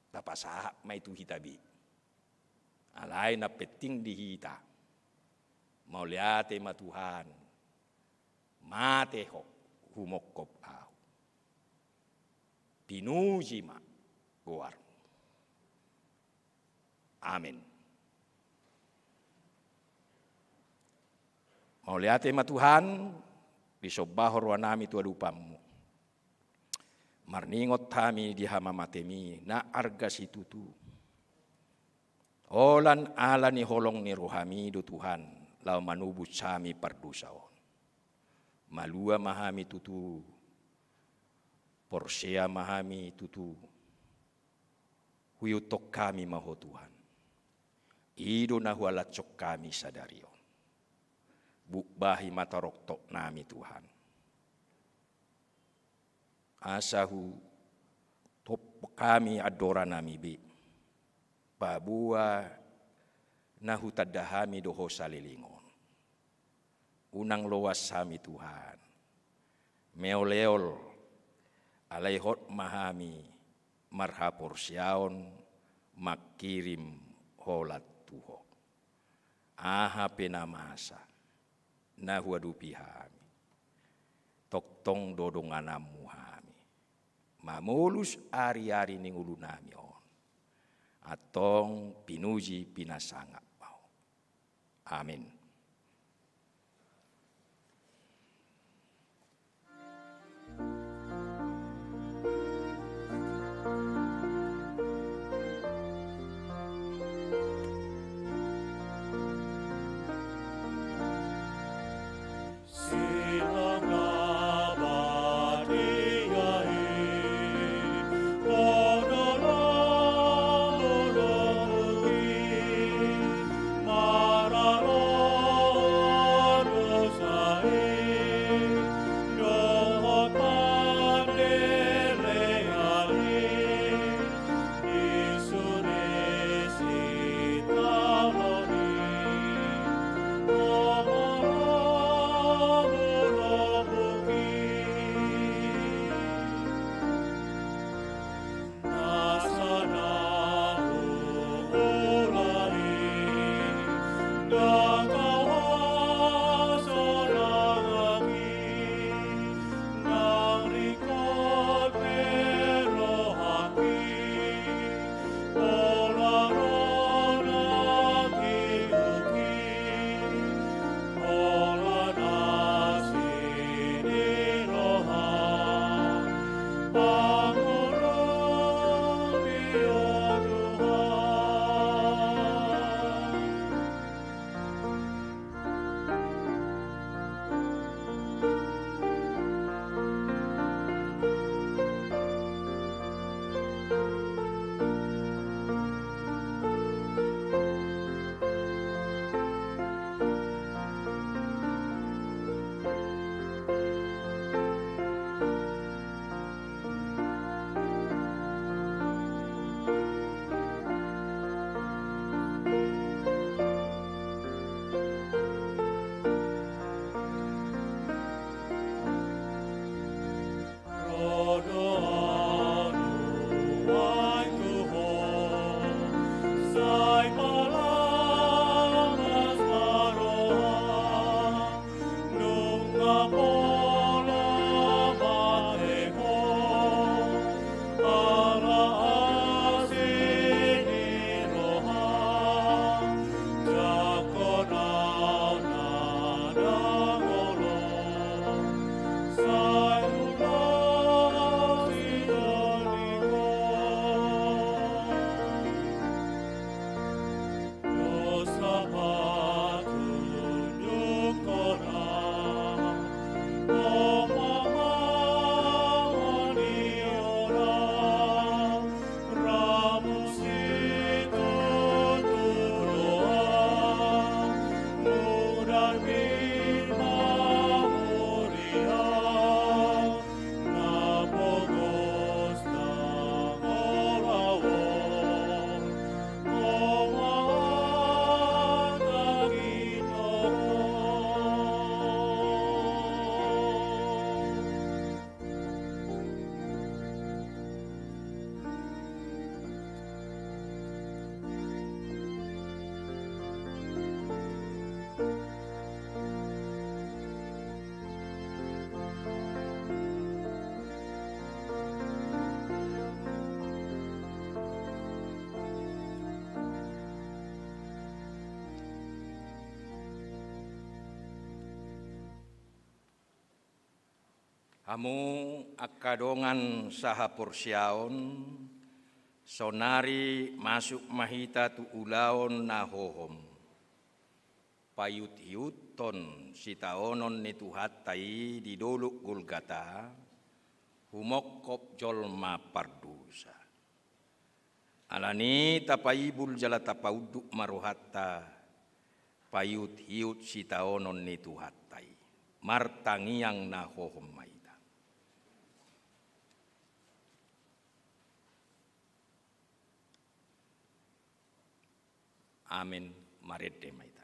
tapasaha may tu hitabi alay na peting dihita mau liate ma Tuhan mate ho humokop au pinuji ma goar amin mau liate ma Tuhan bisobahor wanami tu adupamu marningot kami di hama matemi na arga situtu olan ala ni holong ni rohami do Tuhan lau manubut sami pardusaon malua mahami tutu porsea mahami tutu huyutok kami maho Tuhan ido na hualacok kami sadarion bukbahi mataroktok nami Tuhan asahu top kami adora nami be babua nahu tadahami doho salilingon unang loas sami Tuhan. Meoleol alaihot mahami marhapor siaon makirim holat tuho. Aha penamasa na huadupi hami. Toktong dodonganamu hami. Mamulus ari-ari ning ulu nami on. Atong pinuji pinasangap mau. Amin. Amu akadongan saha porsiaon, sonari masuk mahita tu ulaon nahohom. Payut-hiuton sitaonon ni tuhatai di doluk Golgata, humokop jolma pardusa. Alani tapaibul jala tapauduk marohatta, payut-hiut sitaonon ni tuhatai, martangiang nahohom mai. Amin, marede maita.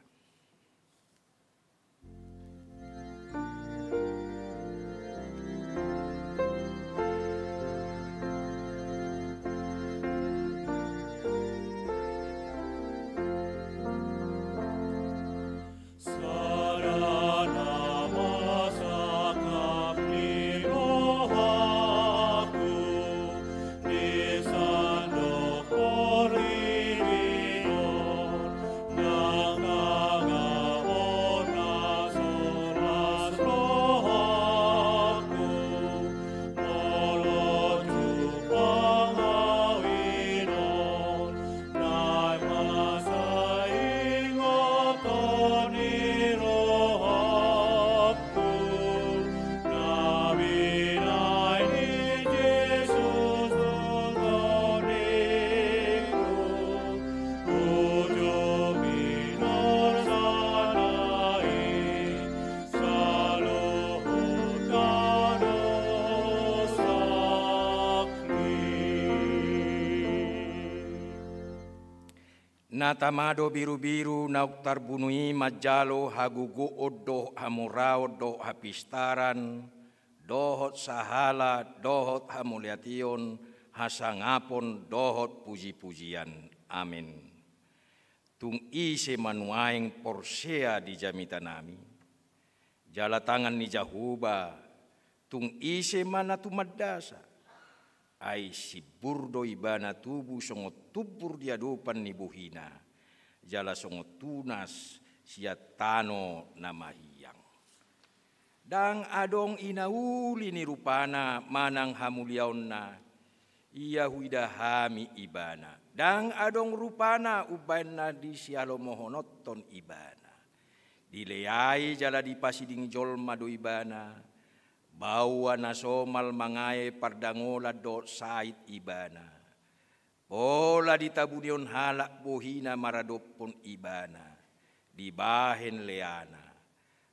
Natamado biru-biru nauk tarbunui majalo hagugu odoh hamurao doh hapistaran dohot sahala dohot hamuliation hasangapon dohot puji-pujian. Amin. Tung ise manuaing porsea di jamitanami. Jala tangan ni Jahuba tung ise mana tumadasa. Ai si burdo ibana tubuh songo tubur diadupan ni buhina. Jala songo tunas siatano namahiyang. Dang adong inauli ni rupana manang hamuliaon na. Ia huidahami ibana. Dang adong rupana ubana di sialo mohonoton ibana. Dileai jala di pasiding jolma do ibana. Bawa nasomal mangae pardangola do sait ibana. Pola ditabunion halak bohina maradopon ibana. Dibahen leana.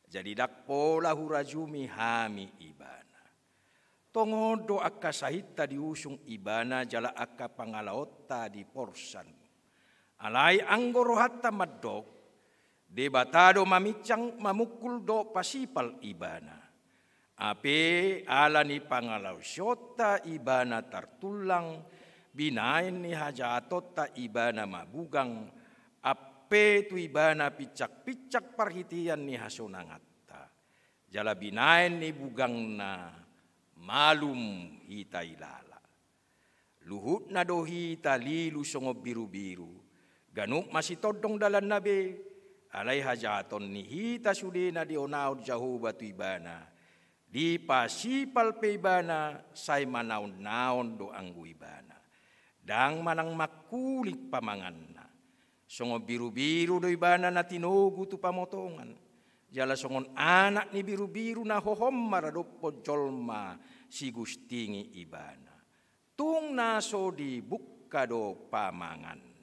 Jadi dak pola hurajumi hami ibana. Tongodo akka sahita diusung ibana jala akka pangalaota di porsan. Alai anggoro hatta maddok. Debatado mamicang mamukul do pasipal ibana. Ape ala ni pangalaw syota ibana tartulang binain ni hajatota ibana mabugang ape tu ibana picak-picak parhitian ni hasonangatta jala binain ni bugang na malum hita ilala luhut na dohi talilu songo biru-biru ganuk masih todong dalan nabe alai hajaton ni hita sudena di onaud Jahuba tu ibana di pasipal pe ibana say manaon-naon do anggu ibana. Dang manang makulik pamanganna. Songo biru-biru do ibana na tinugu tu pamotongan. Jala songon anak ni biru-biru na hohom maradopo jolma si gustingi ibana. Tung naso di bukka do pamangan.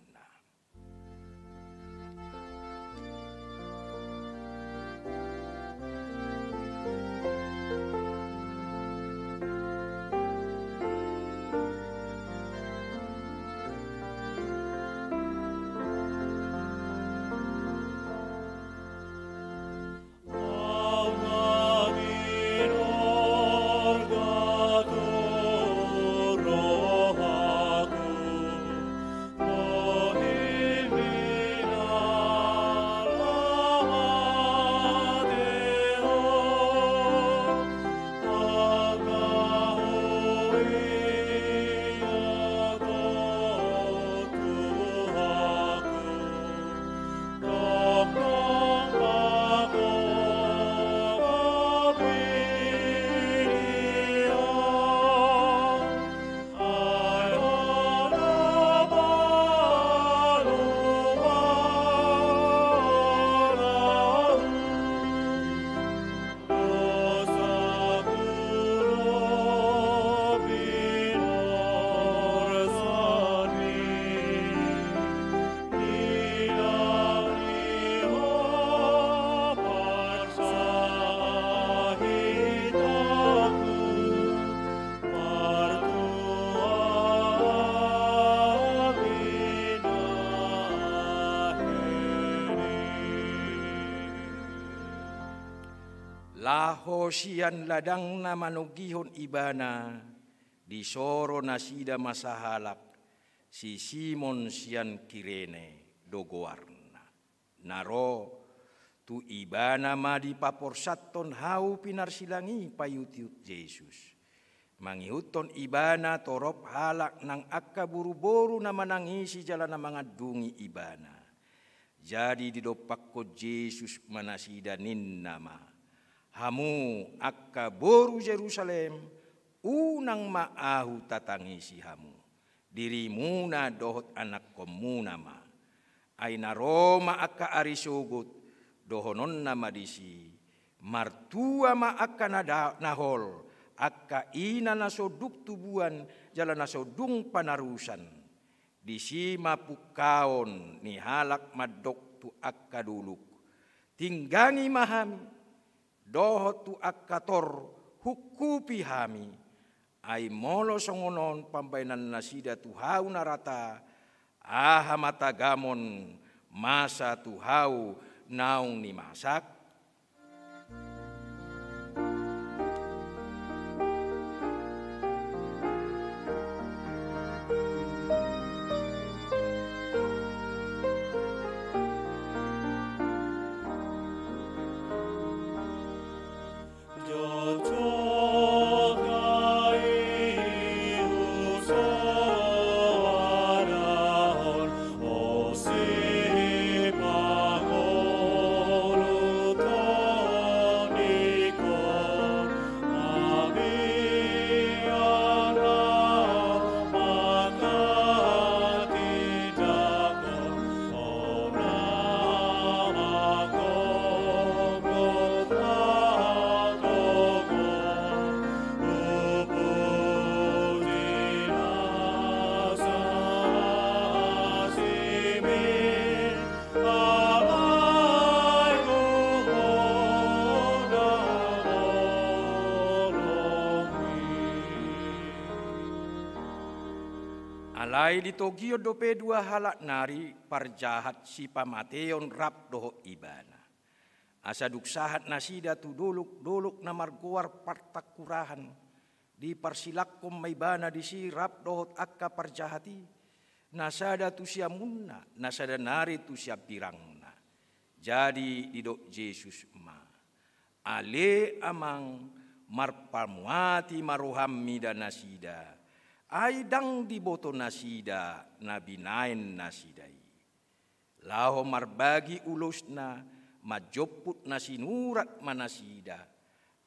Lahosian ladang na manugihon ibana di soro nasida masahalak si Simon sian Kirene dogoarna. Naro tu ibana madi paporsaton hau pinarsilangi payutiut Yesus. Mangihuton ibana torop halak nang akka buru-buru na manangisi jalan na mangadungi ibana. Jadi didopak ko Yesus manasidanin nama. Hamu akka boru Jerusalem unang maahu tatangisi hamu. Dirimu na dohot anak komuna ma. Ay na Roma akka arisugot dohonon na madisi. Martua ma akka nahol akka ina nasoduk tubuan jala nasodung panarusan. Disima pukaon ni halak madok tu akka duluk. Tinggangi mahami. Dohot tu akator hukupi hami ay molo songonon pambainan nasida tu hau narata aha matagamon masa tuhau naung ni masak. Alai ditogio dope dua halak nari parjahat si pamateon rap doho ibana. Asa duksahat nasida tu doluk na margoar partak kurahan. Di parsilakkom maibana di si rap dohot akka parjahati. Nasada tu siamunna, nasada nari tu siapirangna. Jadi didok Yesus ma. Ale amang marpamuati maruhammi dan nasida. Aidang di boto nasida nabinain nasidai. Laho marbagi ulusna majoput nasinurat manasida.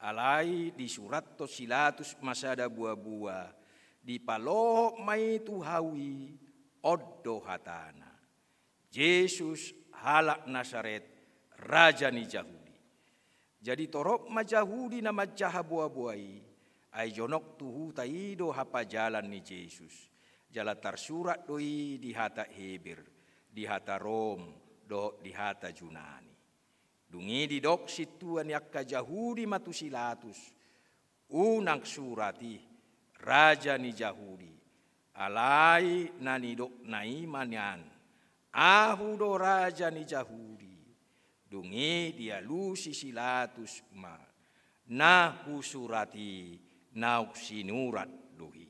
Alai di surat to silatus masada buah-buah. Di paloh mai tuhawi oddo hatana. Yesus halak Nasaret raja ni Yahudi. Jadi torop majahudi na majaha buah-buahi. Ai jonok tuhu taido hapa jalan ni Yesus. Jala tersurat doi di hata Hebir, di hata Rom, do di hata Junani. Dungi di dok situan yakka Yahudi matusilatus. Unang surati raja ni Yahudi. Alai nani dok naimanyan. Ahu do raja ni Yahudi. Dungi dia lusi silatus ma. Nahu surati nauk sinurat duhi.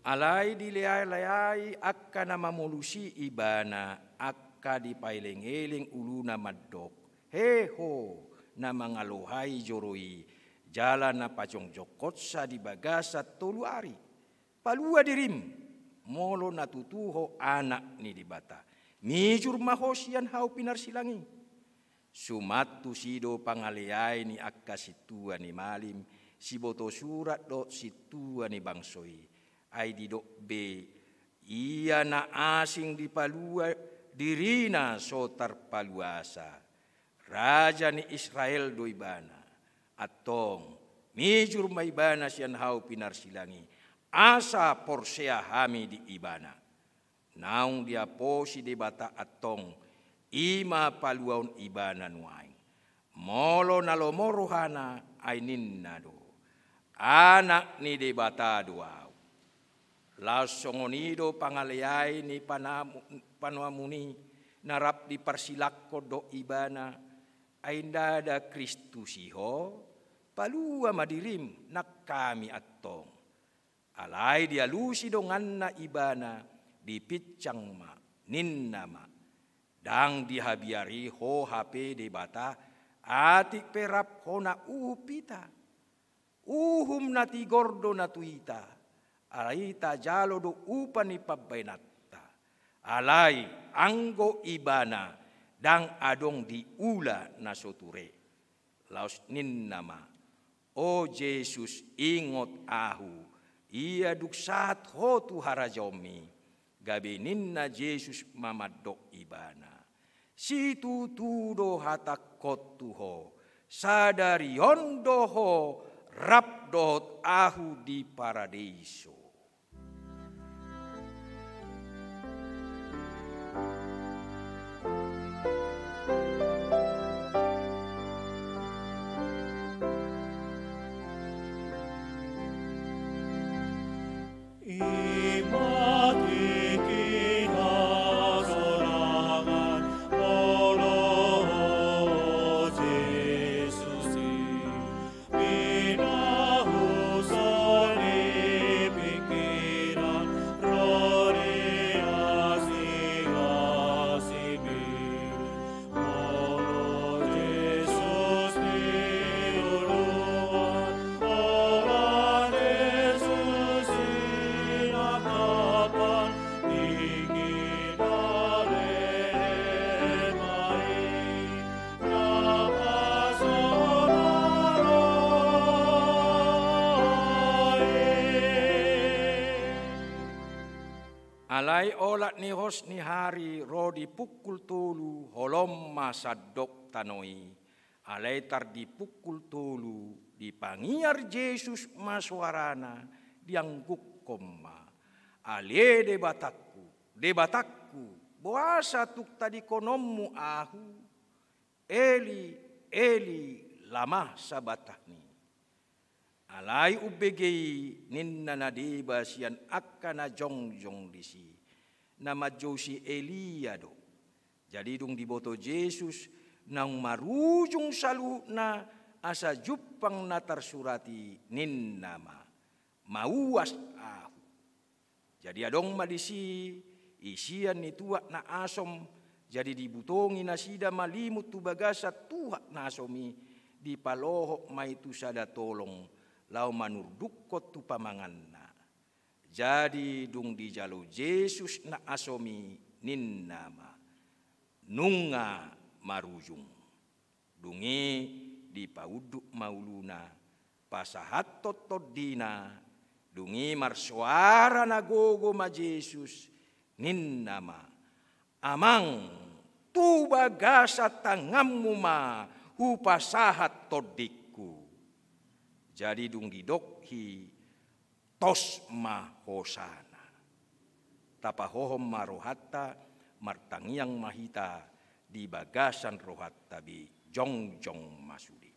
Alai dilayai akka na mamulusi ibana akka dipailing-eling uluna maddok. Heho na mangaluhai joroi jalan na pacong jokot sa dibagasa tolu ari. Palua dirim molo natutuho anak ni dibata. Mijur mahosian hau pinarsilangi. Sumatu sido pangaliai ni akka situa ni malim. Siboto surat do situa ni bangsoi. Ai didok be ia na asing di palua dirina sotar paluasa raja ni Israel doibana atong mijur maibana sian hau pinarsilangi asa porsea hami di ibana naung dia posi debata atong ima paluaun ibana nuaing molo nalomorohana ainin nado anak ni debata doa lasongonido pangaleai ni panuamuni narap di parsilakko do ibana ainda da Kristusiho palua madirim nak kami attong alai dia lusi donganna ibana di piccang ma ninnama dang dihabiari ho HP de bata atik perap hona upita uhum nati gordo natuita alai tajalo do upani pabbainatta, alai anggo ibana dang adong di ula nasoture. Laos ninnama, o Yesus ingot ahu, ia duksat hotu harajomi, gabe ninna Yesus mamadok ibana. Situ tudo hatak kotuho, sadari yondoho, rabdot ahu di paradiso. Alai olat ni hos ni hari rodi pukul tolu holom masadok tanoi. Alai tar di pukul tolu di pangiar Yesus maswarana diangguk koma. Ale debatakku, boasa tuk tadi konommu ahu. Eli, lama sabatahni. Alai ubegei ninna nadeba sian akkana jongjong disi. Nama Josi Eliado. Jadi dung diboto Yesus nang marujung saluna asa jupang natar surati ninnama. Mauas ahu. Jadi adong madisi isian ni tuak na asom. Jadi dibutongi nasida malimut tu bagasa tuak na asomi. Di palohok maitu sada tolong. Lau manurdukot tu pamanganna. Jadi dung di jalu Yesus na asomi ninnama. Nunga marujung. Dungi di pauduk mauluna. Pasahat totodina. Dungi marsuara nagogo ma Yesus ninnama. Amang tu bagasa tangammu ma hupasahat todikku. Jadi dung didokhi tos mahosana. Tapahohom marohatta martangiang mahita di bagasan rohat tabi jongjong masudi.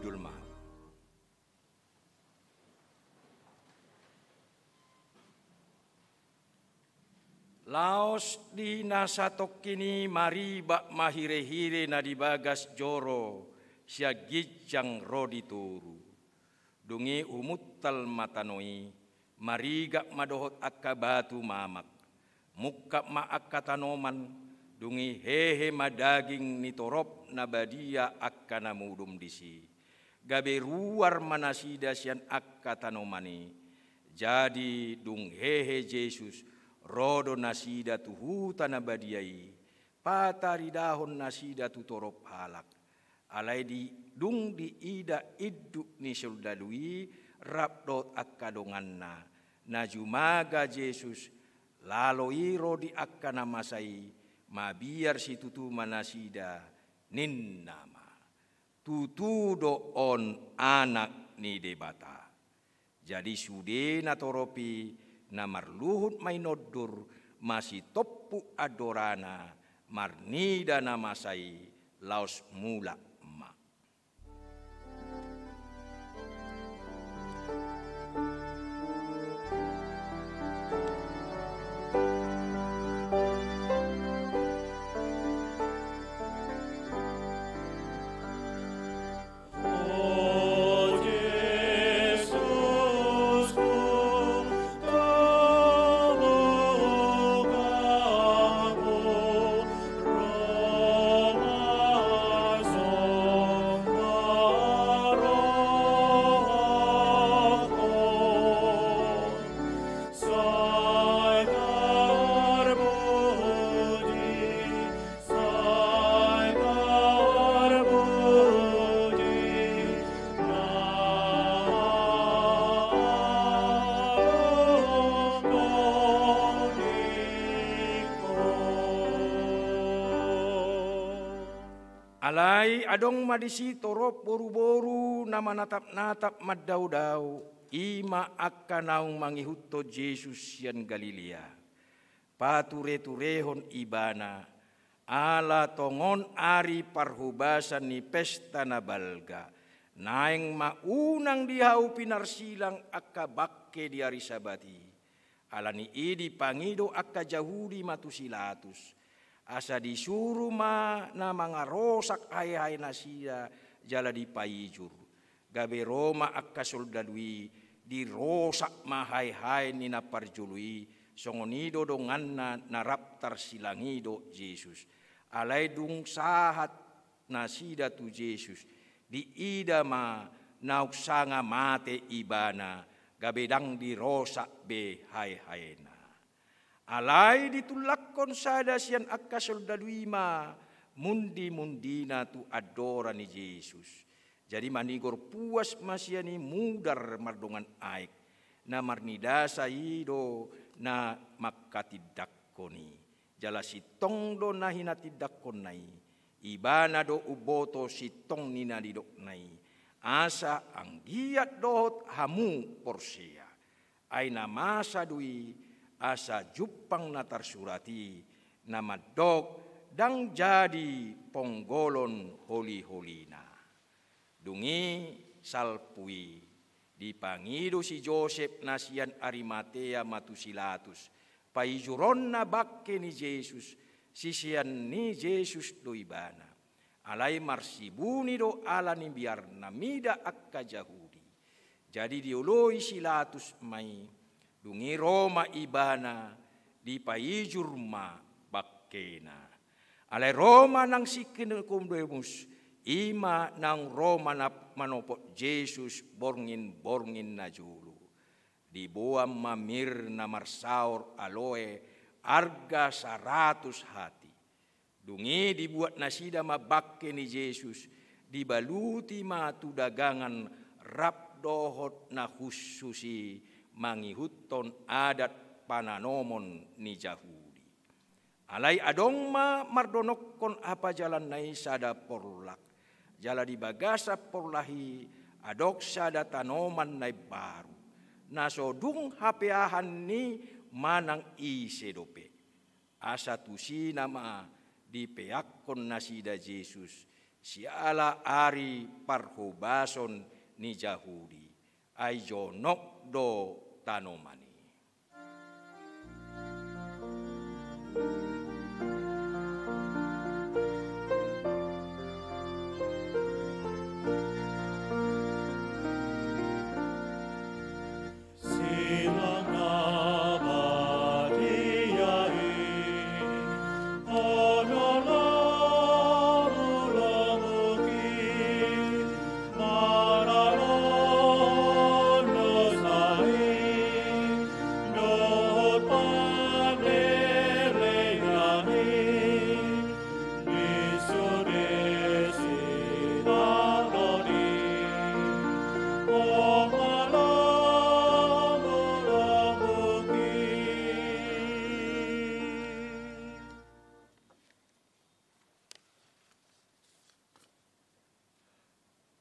julma. Laos di nasatok kini mari bak mahire-hire na dibagas joro sia gijang rodi turu. Dungi umuttal matanoi marigak madohot akka batu mamak. Mukka ma akka tanoman dungi hehe madaging nitorop na badia akka namudum disi. Gabe ruar manasida sian akka tanomani. Jadi dung hehe Yesus rodo nasida tu huta na badiai. Patari dahon nasida tu torop halak. Alai di dung di ida iduk ni soldadui rapdot akka donganna. Najumaga Yesus laloi rodi akka namasai mabiar si tutu manasida nin nama. Tutu do on anak ni debata. Jadi sude na toropi na marluhut may noddur masih toppu adorana marnida namasai laos mula. Alai adong madisi torop boru-boru nama natap-natap maddaw-daw ima akka naung mangihutto Yesus yan Galilea. Pature-turehon ibana ala tongon ari parhubasan ni pesta na balga. Naeng maunang dihau pinarsilang akka bakke di ari sabati. Ala ni idi pangido akka jahudi matusilatus. Asa disuruh na mga rosak hay-hay na siya jala di paijur. Gabi Roma akka soldadui di rosak mahay-hay ni naparjului songonido dongan na raptar silangido Jesus. Alay dung sahat na sida tu Jesus di ida ma nauksanga mate ibana gabedang di rosak be hay-hay na. Alai ditulakon sada sian akka soldaduima mundi-mundina tu adora ni Yesus. Jadi manigor puas masyani mudar mardongan aik na marnidasa ido na makatidakoni. Jala sitong do na hinatidakon nai. Ibana do uboto sitong ninadidok nai. Asa ang giat dohot hamu porsia. Ay namasa dui asa jupang natar surati nama dog dang jadi ponggolon holi-holina. Dungi salpui dipangido si Joseph nasian Arimatea matusilatus paijuron na bakke ni Jesus sisian ni Jesus do ibana. Alay marsibuni do ala ni biar namida akka Jahudi. Jadi diuloi silatus mai dungi Roma ibana di paijurma bakkena. Alay Roma nang sikin kumdemus ima nang Roma na manopot Jesus borngin na julu. Di buam mamir na marsaur aloe arga 100 hati. Dungi dibuat nasida mabakke ni Jesus dibaluti matu dagangan rap dohot na khususi mangihutton adat pananomon ni Jahudi. Alay adong mardonokkon apa jalan nai sada porlak. Jala di bagasa porlahi adok sada tanoman nai baru. Nasodung hapeahan ni manang isedope. Asa tusi nama di peakon nasida Jesus. siala ari parhubason ni Jahudi, ay jonok do tanomani.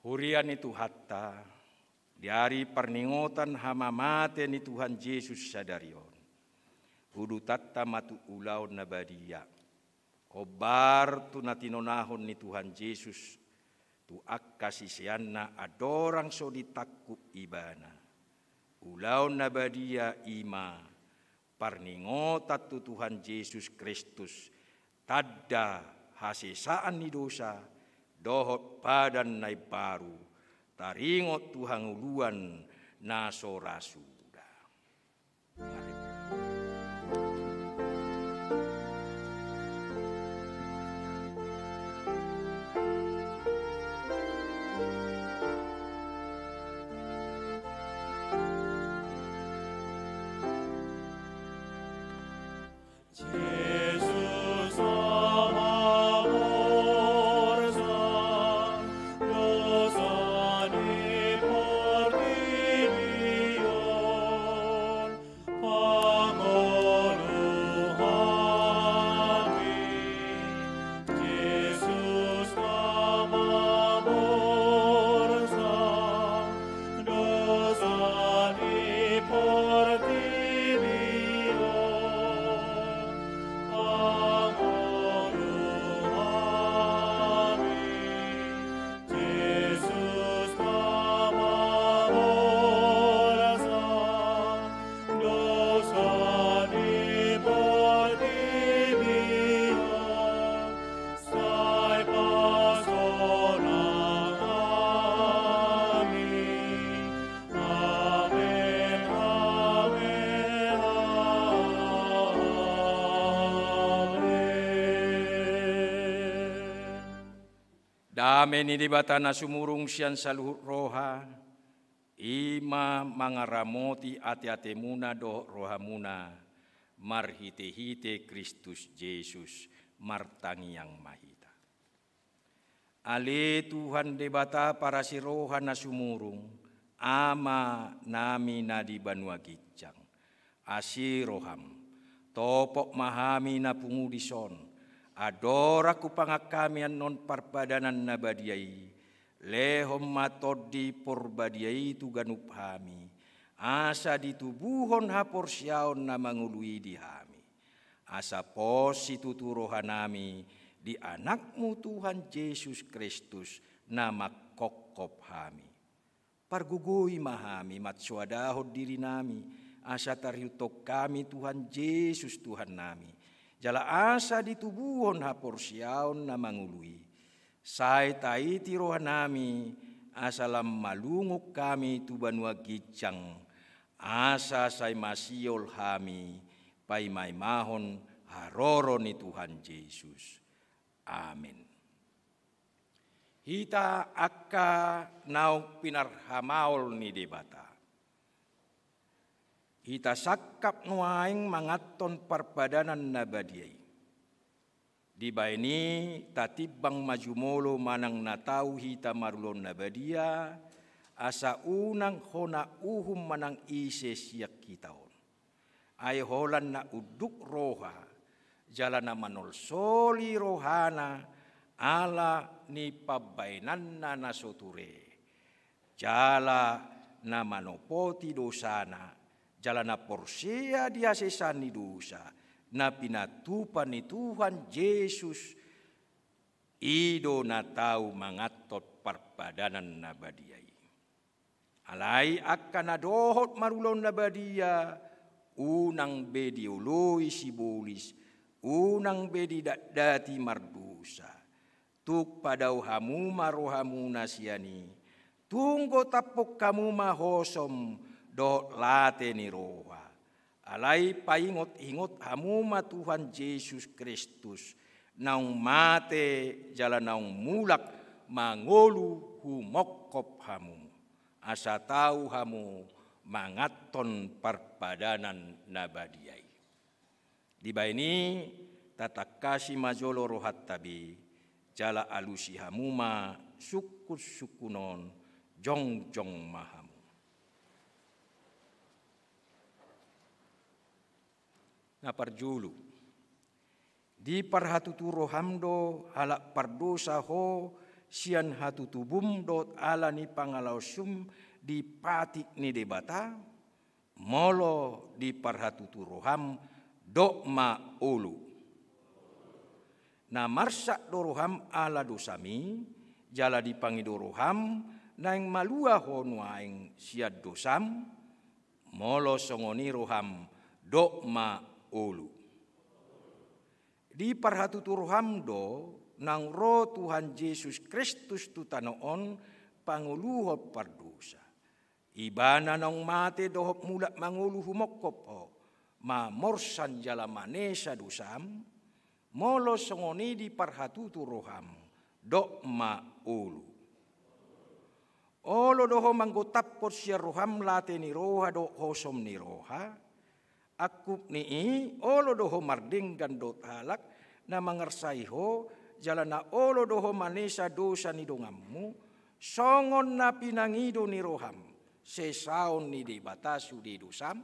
Hurian itu hatta, dari perningotan hama mate ni Tuhan Yesus sadarion. Hudu tatta matu ulaun nabadia. Kobar tu natinonahon ni Tuhan Yesus, tu akkasisianna adorang so ditakku ibana. Ulaun nabadia ima, perningotat tu Tuhan Yesus Kristus, tadda hasisaan ni dosa, dohot padan nai baru, taringot Tuhan uluan naso rasuda. Dame ni di batana sumurung sian saluhut roha, ima mangaramoti ati-ati muna do rohamuna, marhite-hite Kristus Yesus, martangi yang mahita. Ale Tuhan de bata para si roha na sumurung, ama nami na di banua gicang, asiroham, topok mahami na pungudison, adora ku pangakamian non parpadanan nabadiai, lehom matodi porbadiai tu ganup hami, asa ditubuhon hapor siaon na mangului di hami, asa pos itu rohanami di anakmu Tuhan Yesus Kristus nama kokop hami. Pargugui mahami matsuadahod diri nami, asa tariutok kami Tuhan Yesus Tuhan nami. Jala asa ditubuhon hapor siaon na mangului. Say taiti rohanami asalam malungok kami tu banua gicang. Asa say masiol hami pay maymahon haroro ni Tuhan Yesus. Amin. Hita akka nau pinarhamaol ni debata. Hita sakap nuaing mangaton parpadanan nabadiai. Di baini tatibang majumolo manang natau hita marulon nabadia, asa unang hona uhum manang ise siyak kitaon. Ay holan na uduk roha, jala na manol soli rohana, ala ni pabainan na nasoture. Jala na manopoti dosana, jala na porsia diasesan ni dosa, na pinatupan ni Tuhan Yesus Ido na tau mangatot parpadanan na badiai. Alai akan adohot marulon na badia, unang bedi uloi sibolis, unang bedi dati mardusa. Tuk padau hamu marohamu nasiani, tunggo tapok kamu mahosom dot late ni roha. Alai paingot-ingot hamu ma Tuhan Yesus Kristus, naung mate jalan naung mulak mangolu humokop hamu. Asa tahu hamu mangaton parpadanan nabadiai. Di baini tata kasih majolo rohat tabi jala alusi hamuma sukus-sukunon jong-jong mahamu. Naparjulu di parhatutu rohamdo halak pardosa ho sian hatutubum dot ala ni pangalausum di patik ni debata molo di parhatutu roham dok ma ulu. Na marsak doroham ala dosami jala dipangi doroham naing malua ho nuaing siad dosam molo songoni roham dok ma ulu. Di parhatutu roham do nang roh Tuhan Yesus Kristus tu tanoon panguluhop pardosa. Ibana nang mate dohop mulak mangulu humokop ho ma morsan jala manesa dosam molo songoni di parhatutu roham dok ma ulu. Olo doho manggotapot siya roham late ni roha do hosom ni roha. Akup ni olo doho marding gandot halak na mangersai ho jalan na olo doho manesa dosa ni dongammu songon na pinangido ni roham sesaon ni di batasu di dosam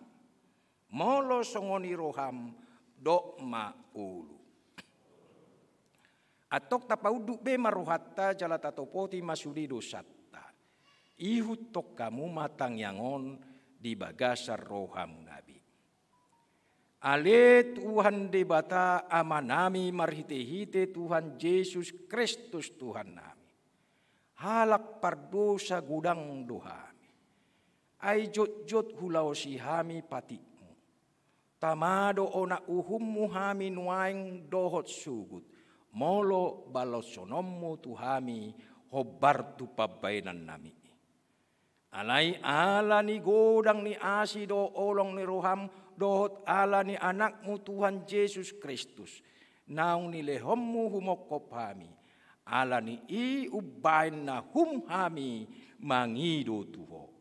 molo songoni roham dok ma ulu. Atok tapauduk be maruhatta jala tatopoti masudi dosatta ihut tok kamu matang yangon di bagasar roham nabi. Ale Tuhan debata amanami marhite-hite Tuhan Yesus Kristus Tuhan nami. Halak pardosa gudang dohami. Ay jot-jot hulau si hami patikmu. Tamado ona uhummu hami nuaing dohot sugut. Molo balosonommu tuhami hobar tu pabainan nami. Alai ala ni godang ni asi do olong ni roham dohot ala ni anakmu Tuhan Yesus Kristus. Naung ni lehommu humokop hami. Ala ni i ubain na hum hami mangido tuho.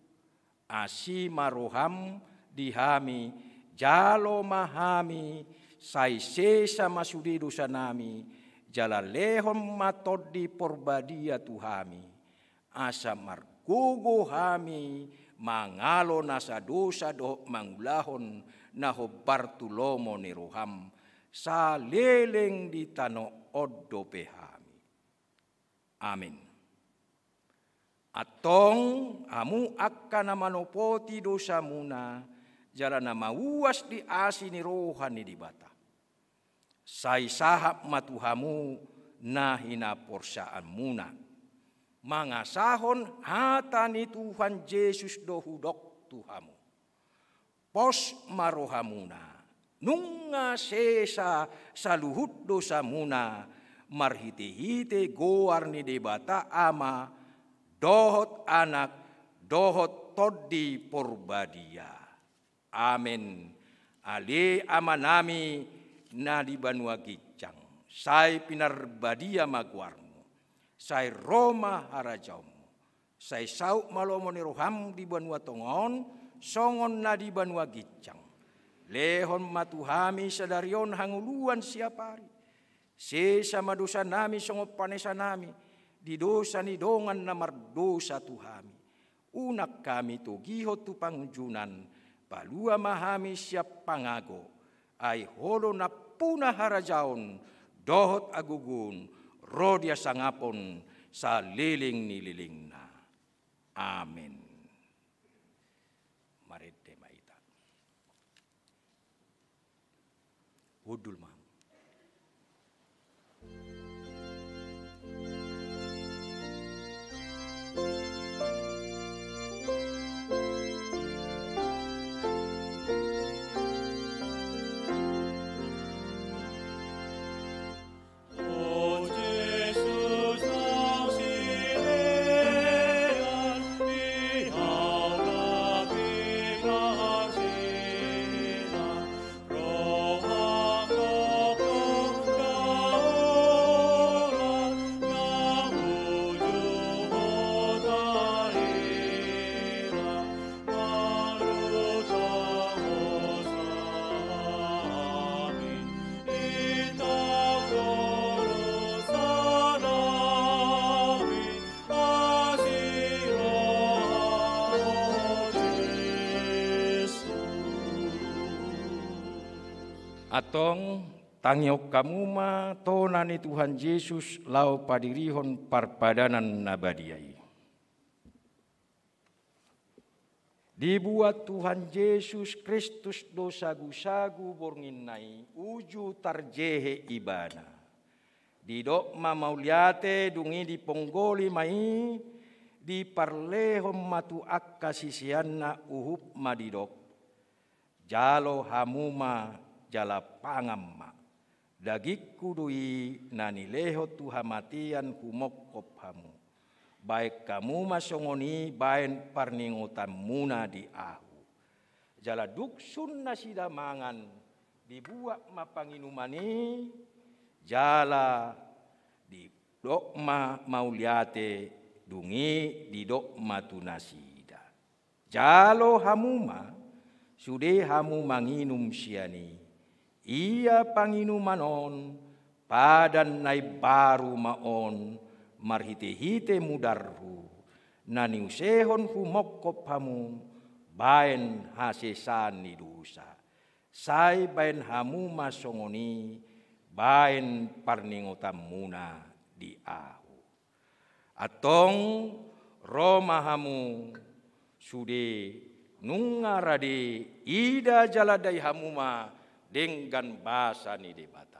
Asi maroham dihami jalo mahami sai sesa masudi dosa nami. Jala lehom matod di porbadia tuhami. Asa margogo hami mangalo nasa dosa do mangulahon na hobar tulomo ni roham sa leleng di tano oddo pehami. Amin. Atong amu akan manopoti dosa muna jala na mauas di asi ni rohan ni dibata. Sai sahap matuhamu na hina porsaan muna. Mangasahon hata ni Tuhan Yesus dohudok tuhamu. Pos marohamuna. Nunga sesa saluhut dosa muna. Marhite-hite goar ni debata ama. Dohot anak, dohot todi porbadia. Amin. Ale amanami na di Banua Gicang. Sai pinarbadia maguarmu. Sai Roma harajaumu. Sai sauk malomo ni roham di Banua Tongon. Songon na di Banua Gicang. Lehon matuhami sadarion hanguluan siapari. Sesa madosa nami songop panesa nami. Di dosa ni dongan na mardosa tuhami. Unak kami to gihot tu pangunjunan. Palua mahami siap pangago. Ay holo na punah harajaon. Dohot agugun. Rodia sangapon sa liling ni liling na. Amin. Marete maita. Udul mam. Atong tangiok kamu ma tonani Tuhan Yesus lau padirihon parpadanan nabadiai. Dibuat Tuhan Yesus Kristus dosa gusagu bornginai uju tarjehe ibana. Didok mamauliate dungi di ponggoli mai di parlehom matu akka sisianna uhup madidok. Jalo hamuma jala pangamma. Dagik kudui nani leho tuhamatian humokop hamu. Baik kamu masongoni baen parningotan muna di ahu. Jala duksun nasida mangan dibuat mapanginumani. Jala di dokma mauliate dungi di dokma tunasida. Jalo hamuma sude hamu manginum siani. Ia panginumanon padan nai baru maon marhite-hite mudarhu nani usehon humokop hamu baen hasesani dosa. Sai baen hamu masongoni baen parningotam muna di ahu. Atong Roma hamu sude nungarade ida jaladai hamuma dengan bahasa ni debata.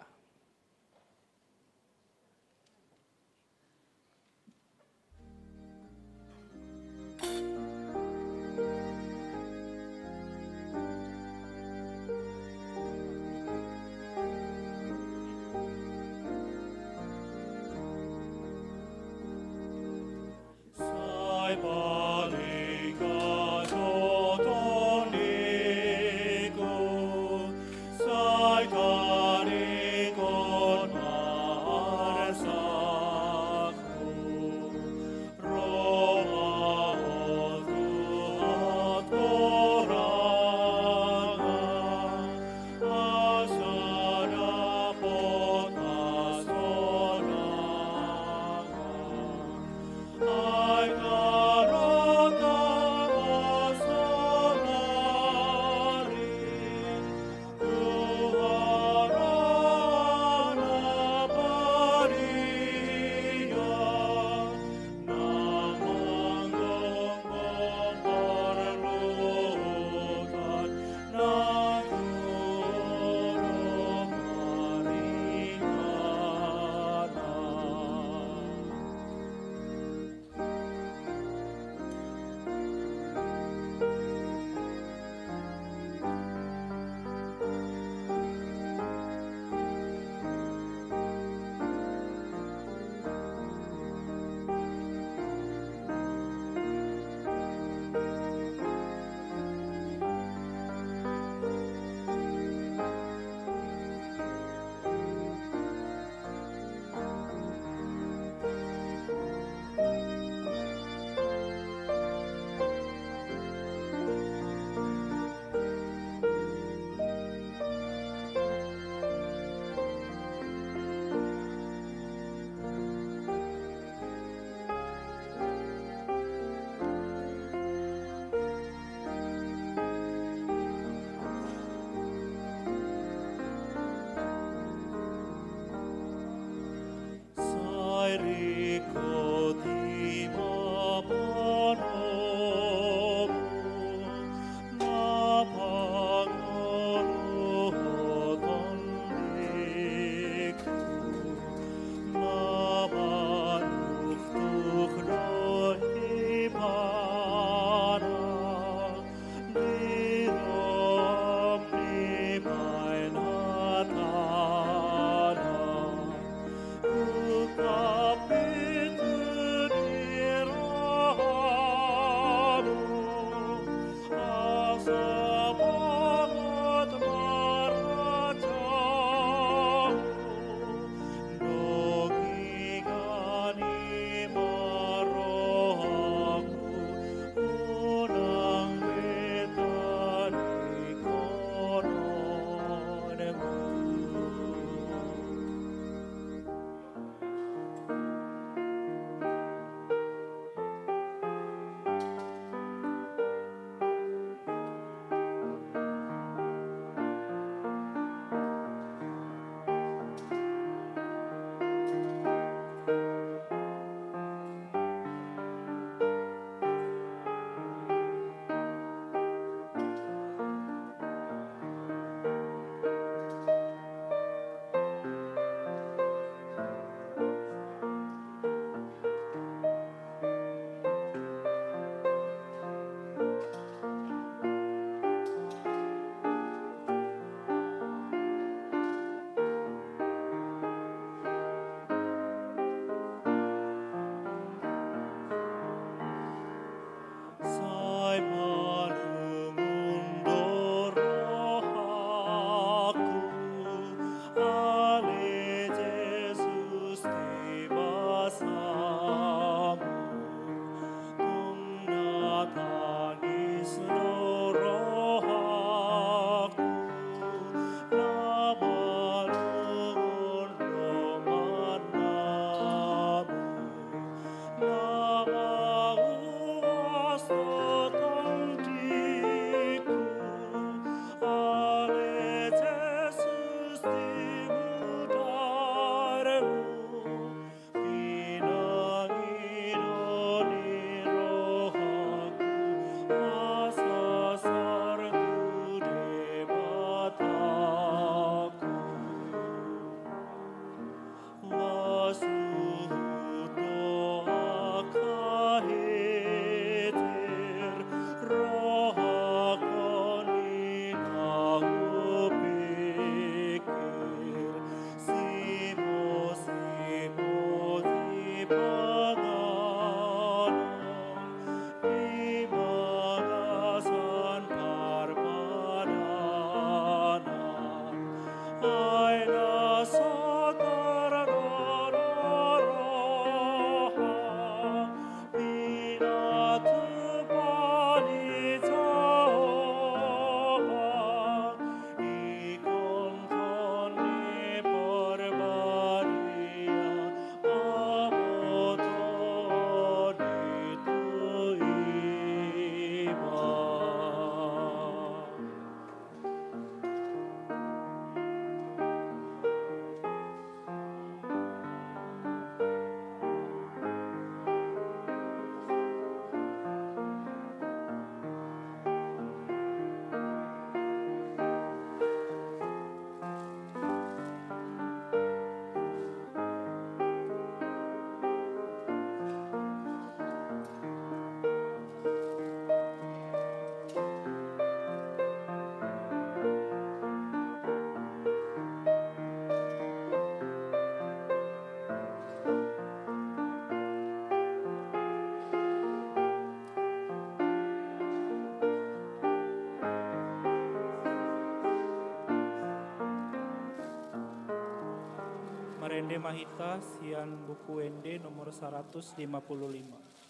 Mahita sian buku ND nomor 155.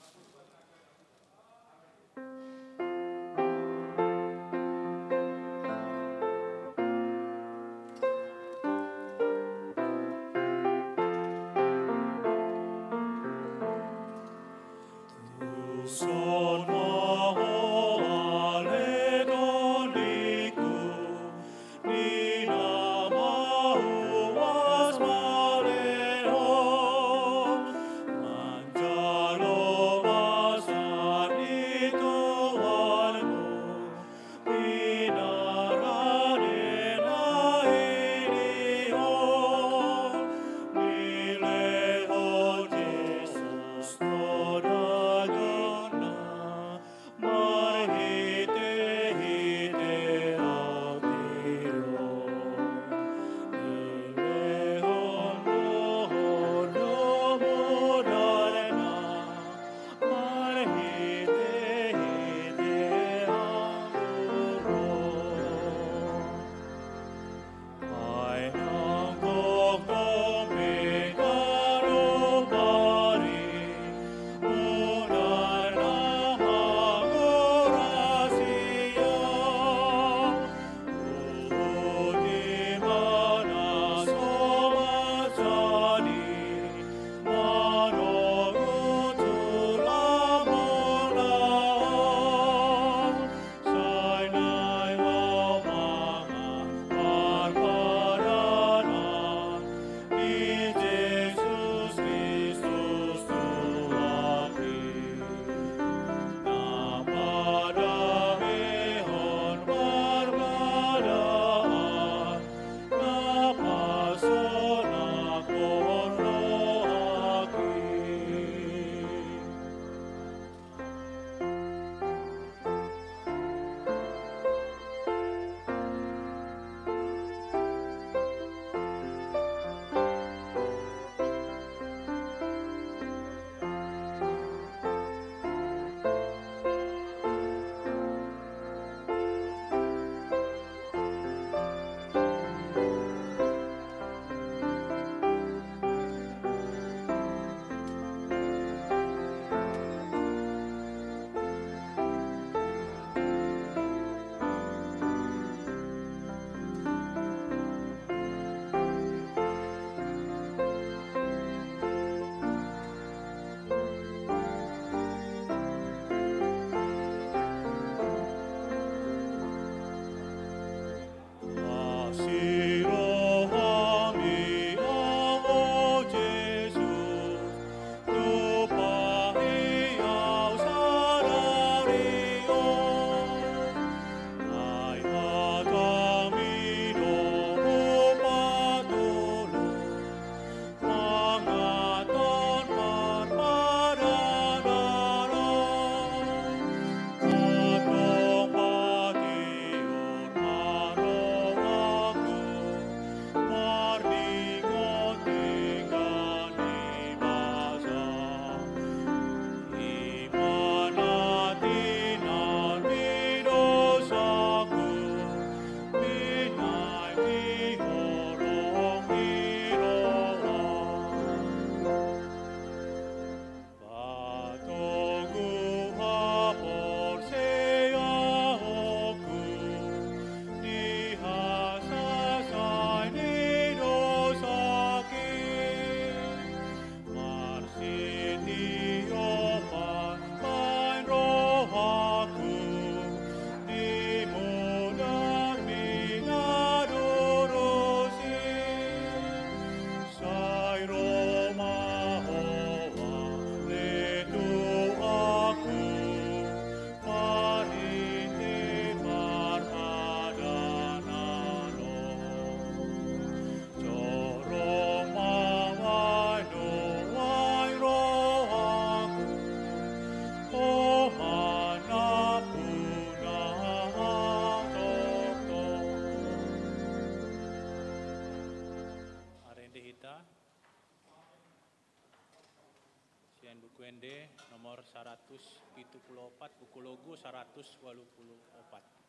UND nomor 174 buku logo 184.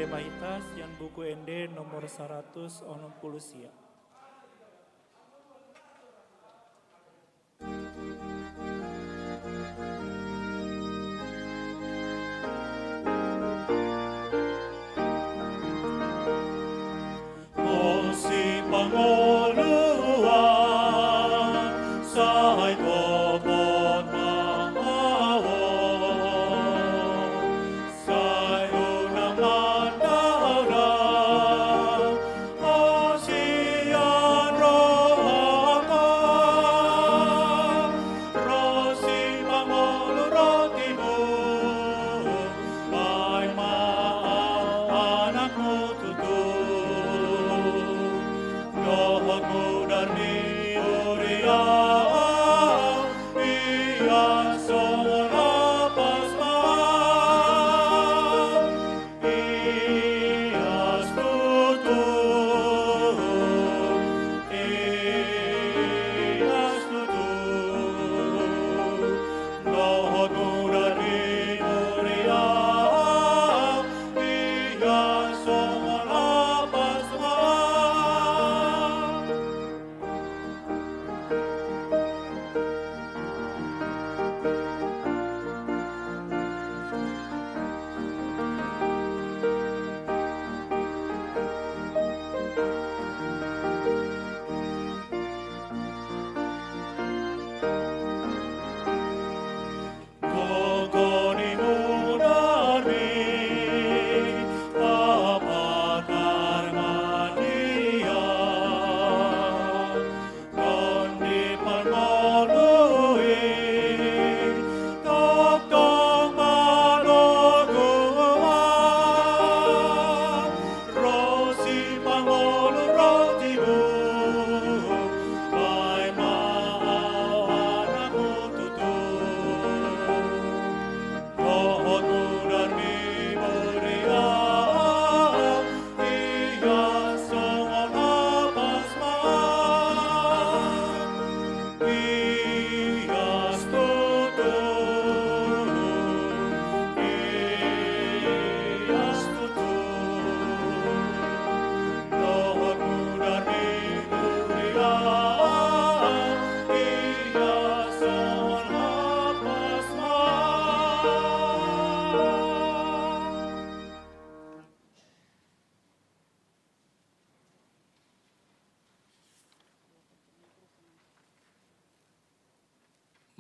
de Mahitas yang buku ND nomor 160 sia.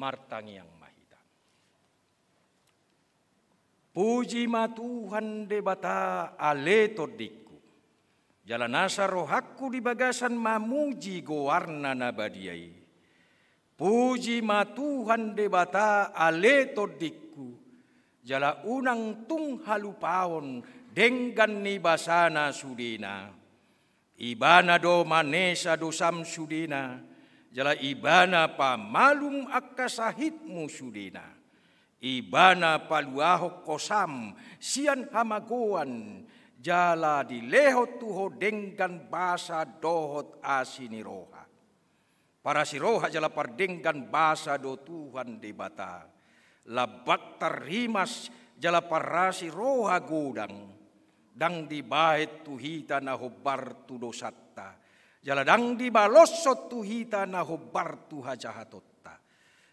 Martangi yang mahita. Puji ma Tuhan de bata aleto diku. Jalan asa rohaku di bagasan mamuji gowarna nabadiai. Puji ma Tuhan de bata aleto diku. Jala unang tung halupawon denggan ni basana sudina. Ibana do manesa do sam sudina. Jala ibana pa malum akasahitmu sudina. Ibana paluahok kosam sian hamagoan. Jala dilehot tuho denggan basa dohot asini roha. Para si roha jala pardenggan basa do Tuhan de bata. Labat tarimas jala parasi roha godang. Dang dibahit tuhita na hobar tu dosatta. Jaladang di balosot tuhita na hobar tu hajahatotta.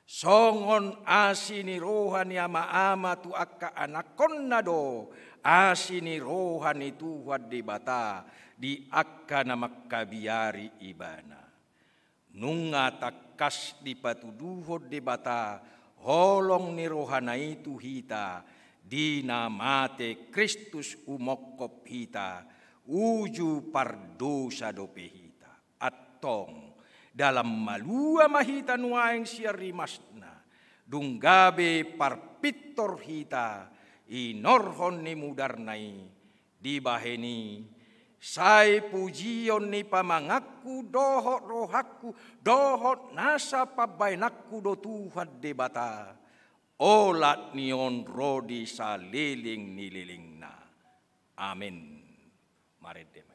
Songon asini rohani ama tu akka anakon na do. Asini rohani Tuhan di bata di akka na makkabiari ibana. Nunga takas di patuduhod di bata holong ni rohana itu hita. Di namate Kristus umokop hita. Uju pardosa dope hita. Atong dalam malua mahita nuaeng siarimasna dunggabe parpitor hita inorhon ni mudarnai dibaheni sai pujion ni pamangaku dohot rohaku dohot nasa pabainakku do Tuhan de bata olat nion rodi saliling nililingna. Amin. Mari dem.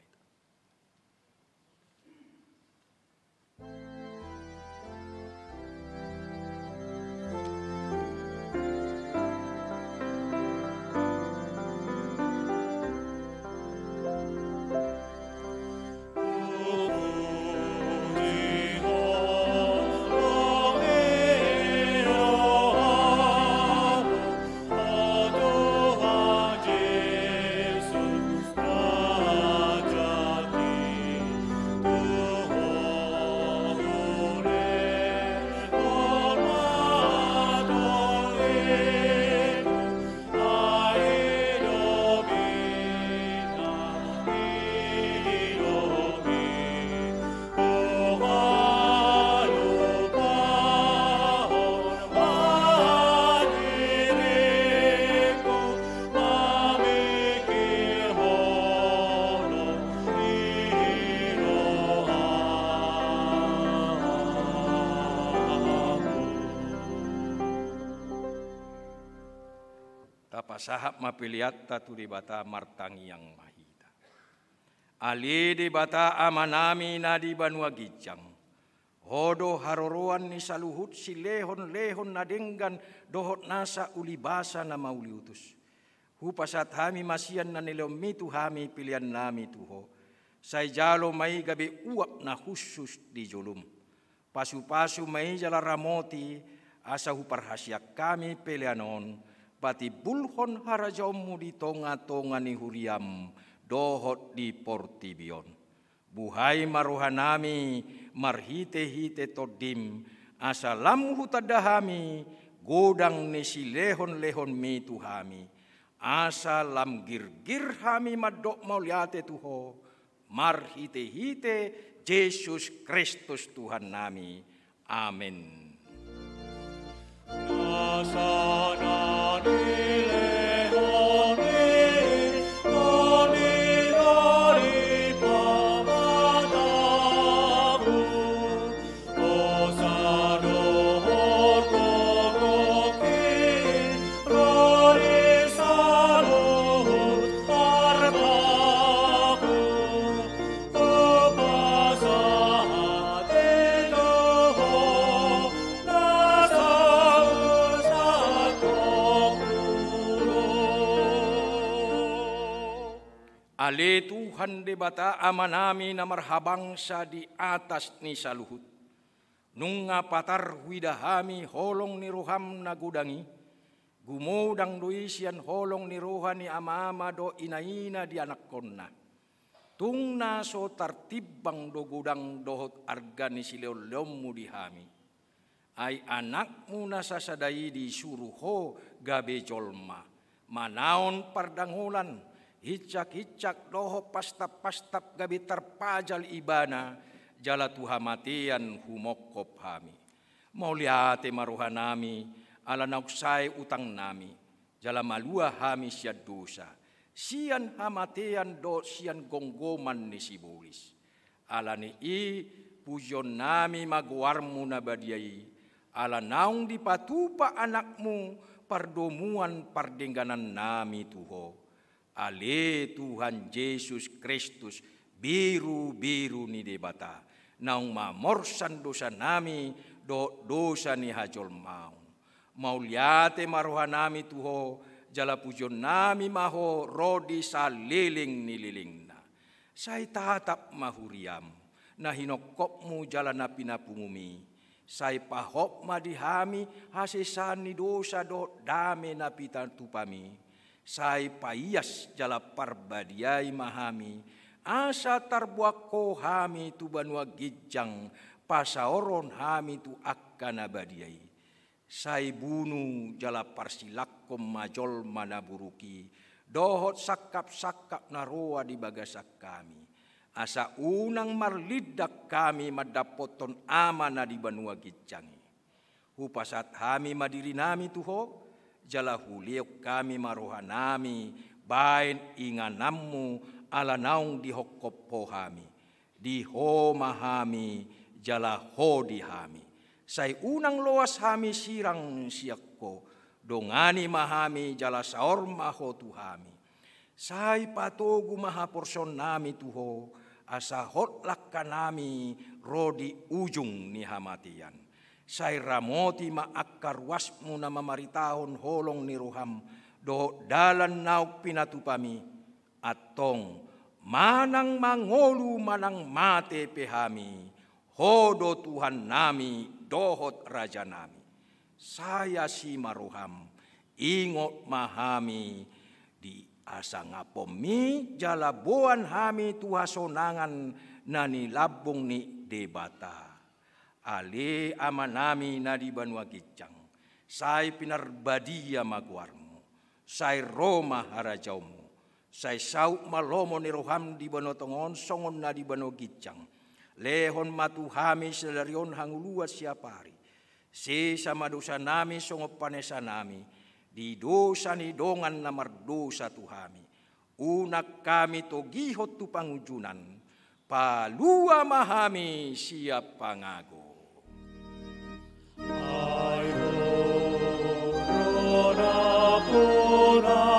pasahap mapiliatta tu di bata martangi yang mahita. Ali di bata amanami na di Banua Gijang. Hodo haroroan ni saluhut si lehon-lehon na denggan dohot nasa ulibasa na mauliutus. Hupasat hami masian na nilomitu hami pilihan nami tuho. Say jalo may gabi uap na khusus di julum. Pasu-pasu may jala ramoti asa huparhasyak kami pilihanon. Pati bulhon harajaumu di tonga-tonga ni huriam dohot di portibion. Buhay maruhanami marhite-hite todim asalam hutadahami godang ni silehon-lehon mi tuhami asalam gir-gir hami madok mauliate tuho marhite-hite Yesus Kristus Tuhan nami. Amin. Ale Tuhan de bata amanami na marhabangsa di atas ni saluhut. Nunga patar widahami holong ni roham na gudangi. Gumudang duisian holong ni roha ni ama-ama do inaina di anak konna. Tungna so tartibang do gudang dohot arga ni sileolommu di hami. Ay anakmu na sasadai di suruho gabe jolma. Manaon pardangulan. Hicak-hicak doho pastap-pastap gabi terpajal ibana jala tuhamatian humokop hami. Mauliate maruhanami ala nauksai utang nami jala malua hami siad dosa. Sian hamatian do sian gonggoman ni sibulis. Ala ni pujon nami maguarmu na badiai. Ala naung dipatupa anakmu pardomuan pardengganan nami tuho. Ale Tuhan Yesus Kristus biru-biru ni debata. Naung mamorsan dosa nami do dosa ni hajol mau. Mauliate marohanami tuho jala pujon nami maho rodi saliling ni lilingna. Say tatap mahuriam na hinokopmu jala na pinapungumi. Say pahop madihami hasesan ni dosa do dame na pitantupami. Say payas jala parbadiai mahami asa tarbuak ko hami tu Banua Gijang pasaoron hami tu akkana badiai. Say bunu jala parsilakom majol manaburuki dohot sakap-sakap naroa di bagasak kami. Asa unang marlidak kami madapoton amana di Banua Gijang. Hupasat hami madiri nami tuho jala huliok kami marohanami bain inganammu ala naung dihokop pohami diho mahami jala ho dihami say unang loas hami sirang siakko dongani mahami jala saor maho tuhami say patogu maha porson nami tuho asa hotlak kanami rodi ujung ni hamatian. Say ramoti maakkar wasmu na mamaritahon holong ni roham do dalan nauk pinatupami atong manang mangolu manang mate pehami hodo Tuhan nami dohot raja nami. Saya si maroham ingot mahami di asa ngapomi jalaboan hami tuhasonangan nani labong ni debata. Ale amanami na di Banua Gijang, say pinarbadia maguarmu, say Roma harajaumu, say sauk malomo ni roham di Banua Tongon songon na di Banua Gijang, lehon matuhami selarion hanguluas siapari, si sama dosa nami songop panesa nami, di dosa ni dongan na mardosa tuhami, unak kami togihot tu pangujunan, palua mahami siap pangago. Ayo, Rona Pura.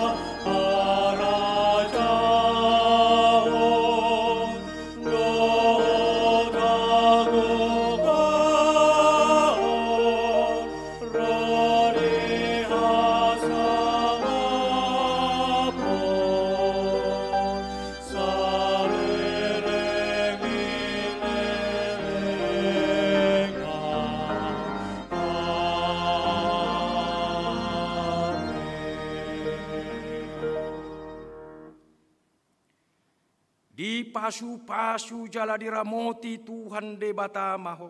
Di pasu-pasu jala diramoti Tuhan de batamaho.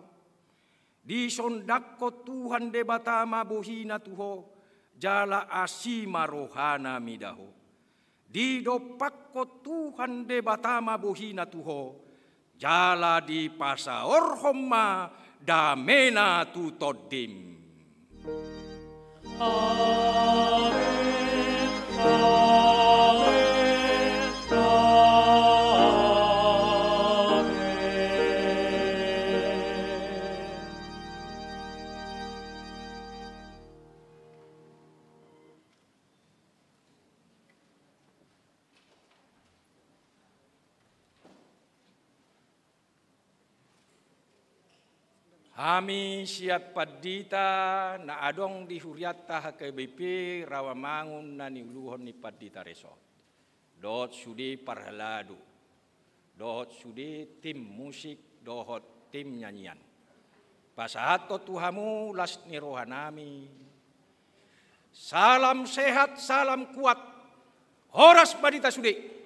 Di sondakko Tuhan de batama bohina tuho. Jala asima rohana midaho. Di dopakko Tuhan de batama bohina tuho. Jala di pasaor homma damena tutodim. Amen, amen, amen. Kami siap padita na adong di huriata HKBP Rawamangun na niuluhon ni padita resort. Dot sudi parhaladu. Dot sudi tim musik, dohot tim nyanyian. Pasahato Tuhamu las ni rohanami. Salam sehat, salam kuat. Horas padita sudi.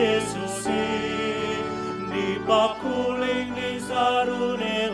Yesus di pakuling di sarune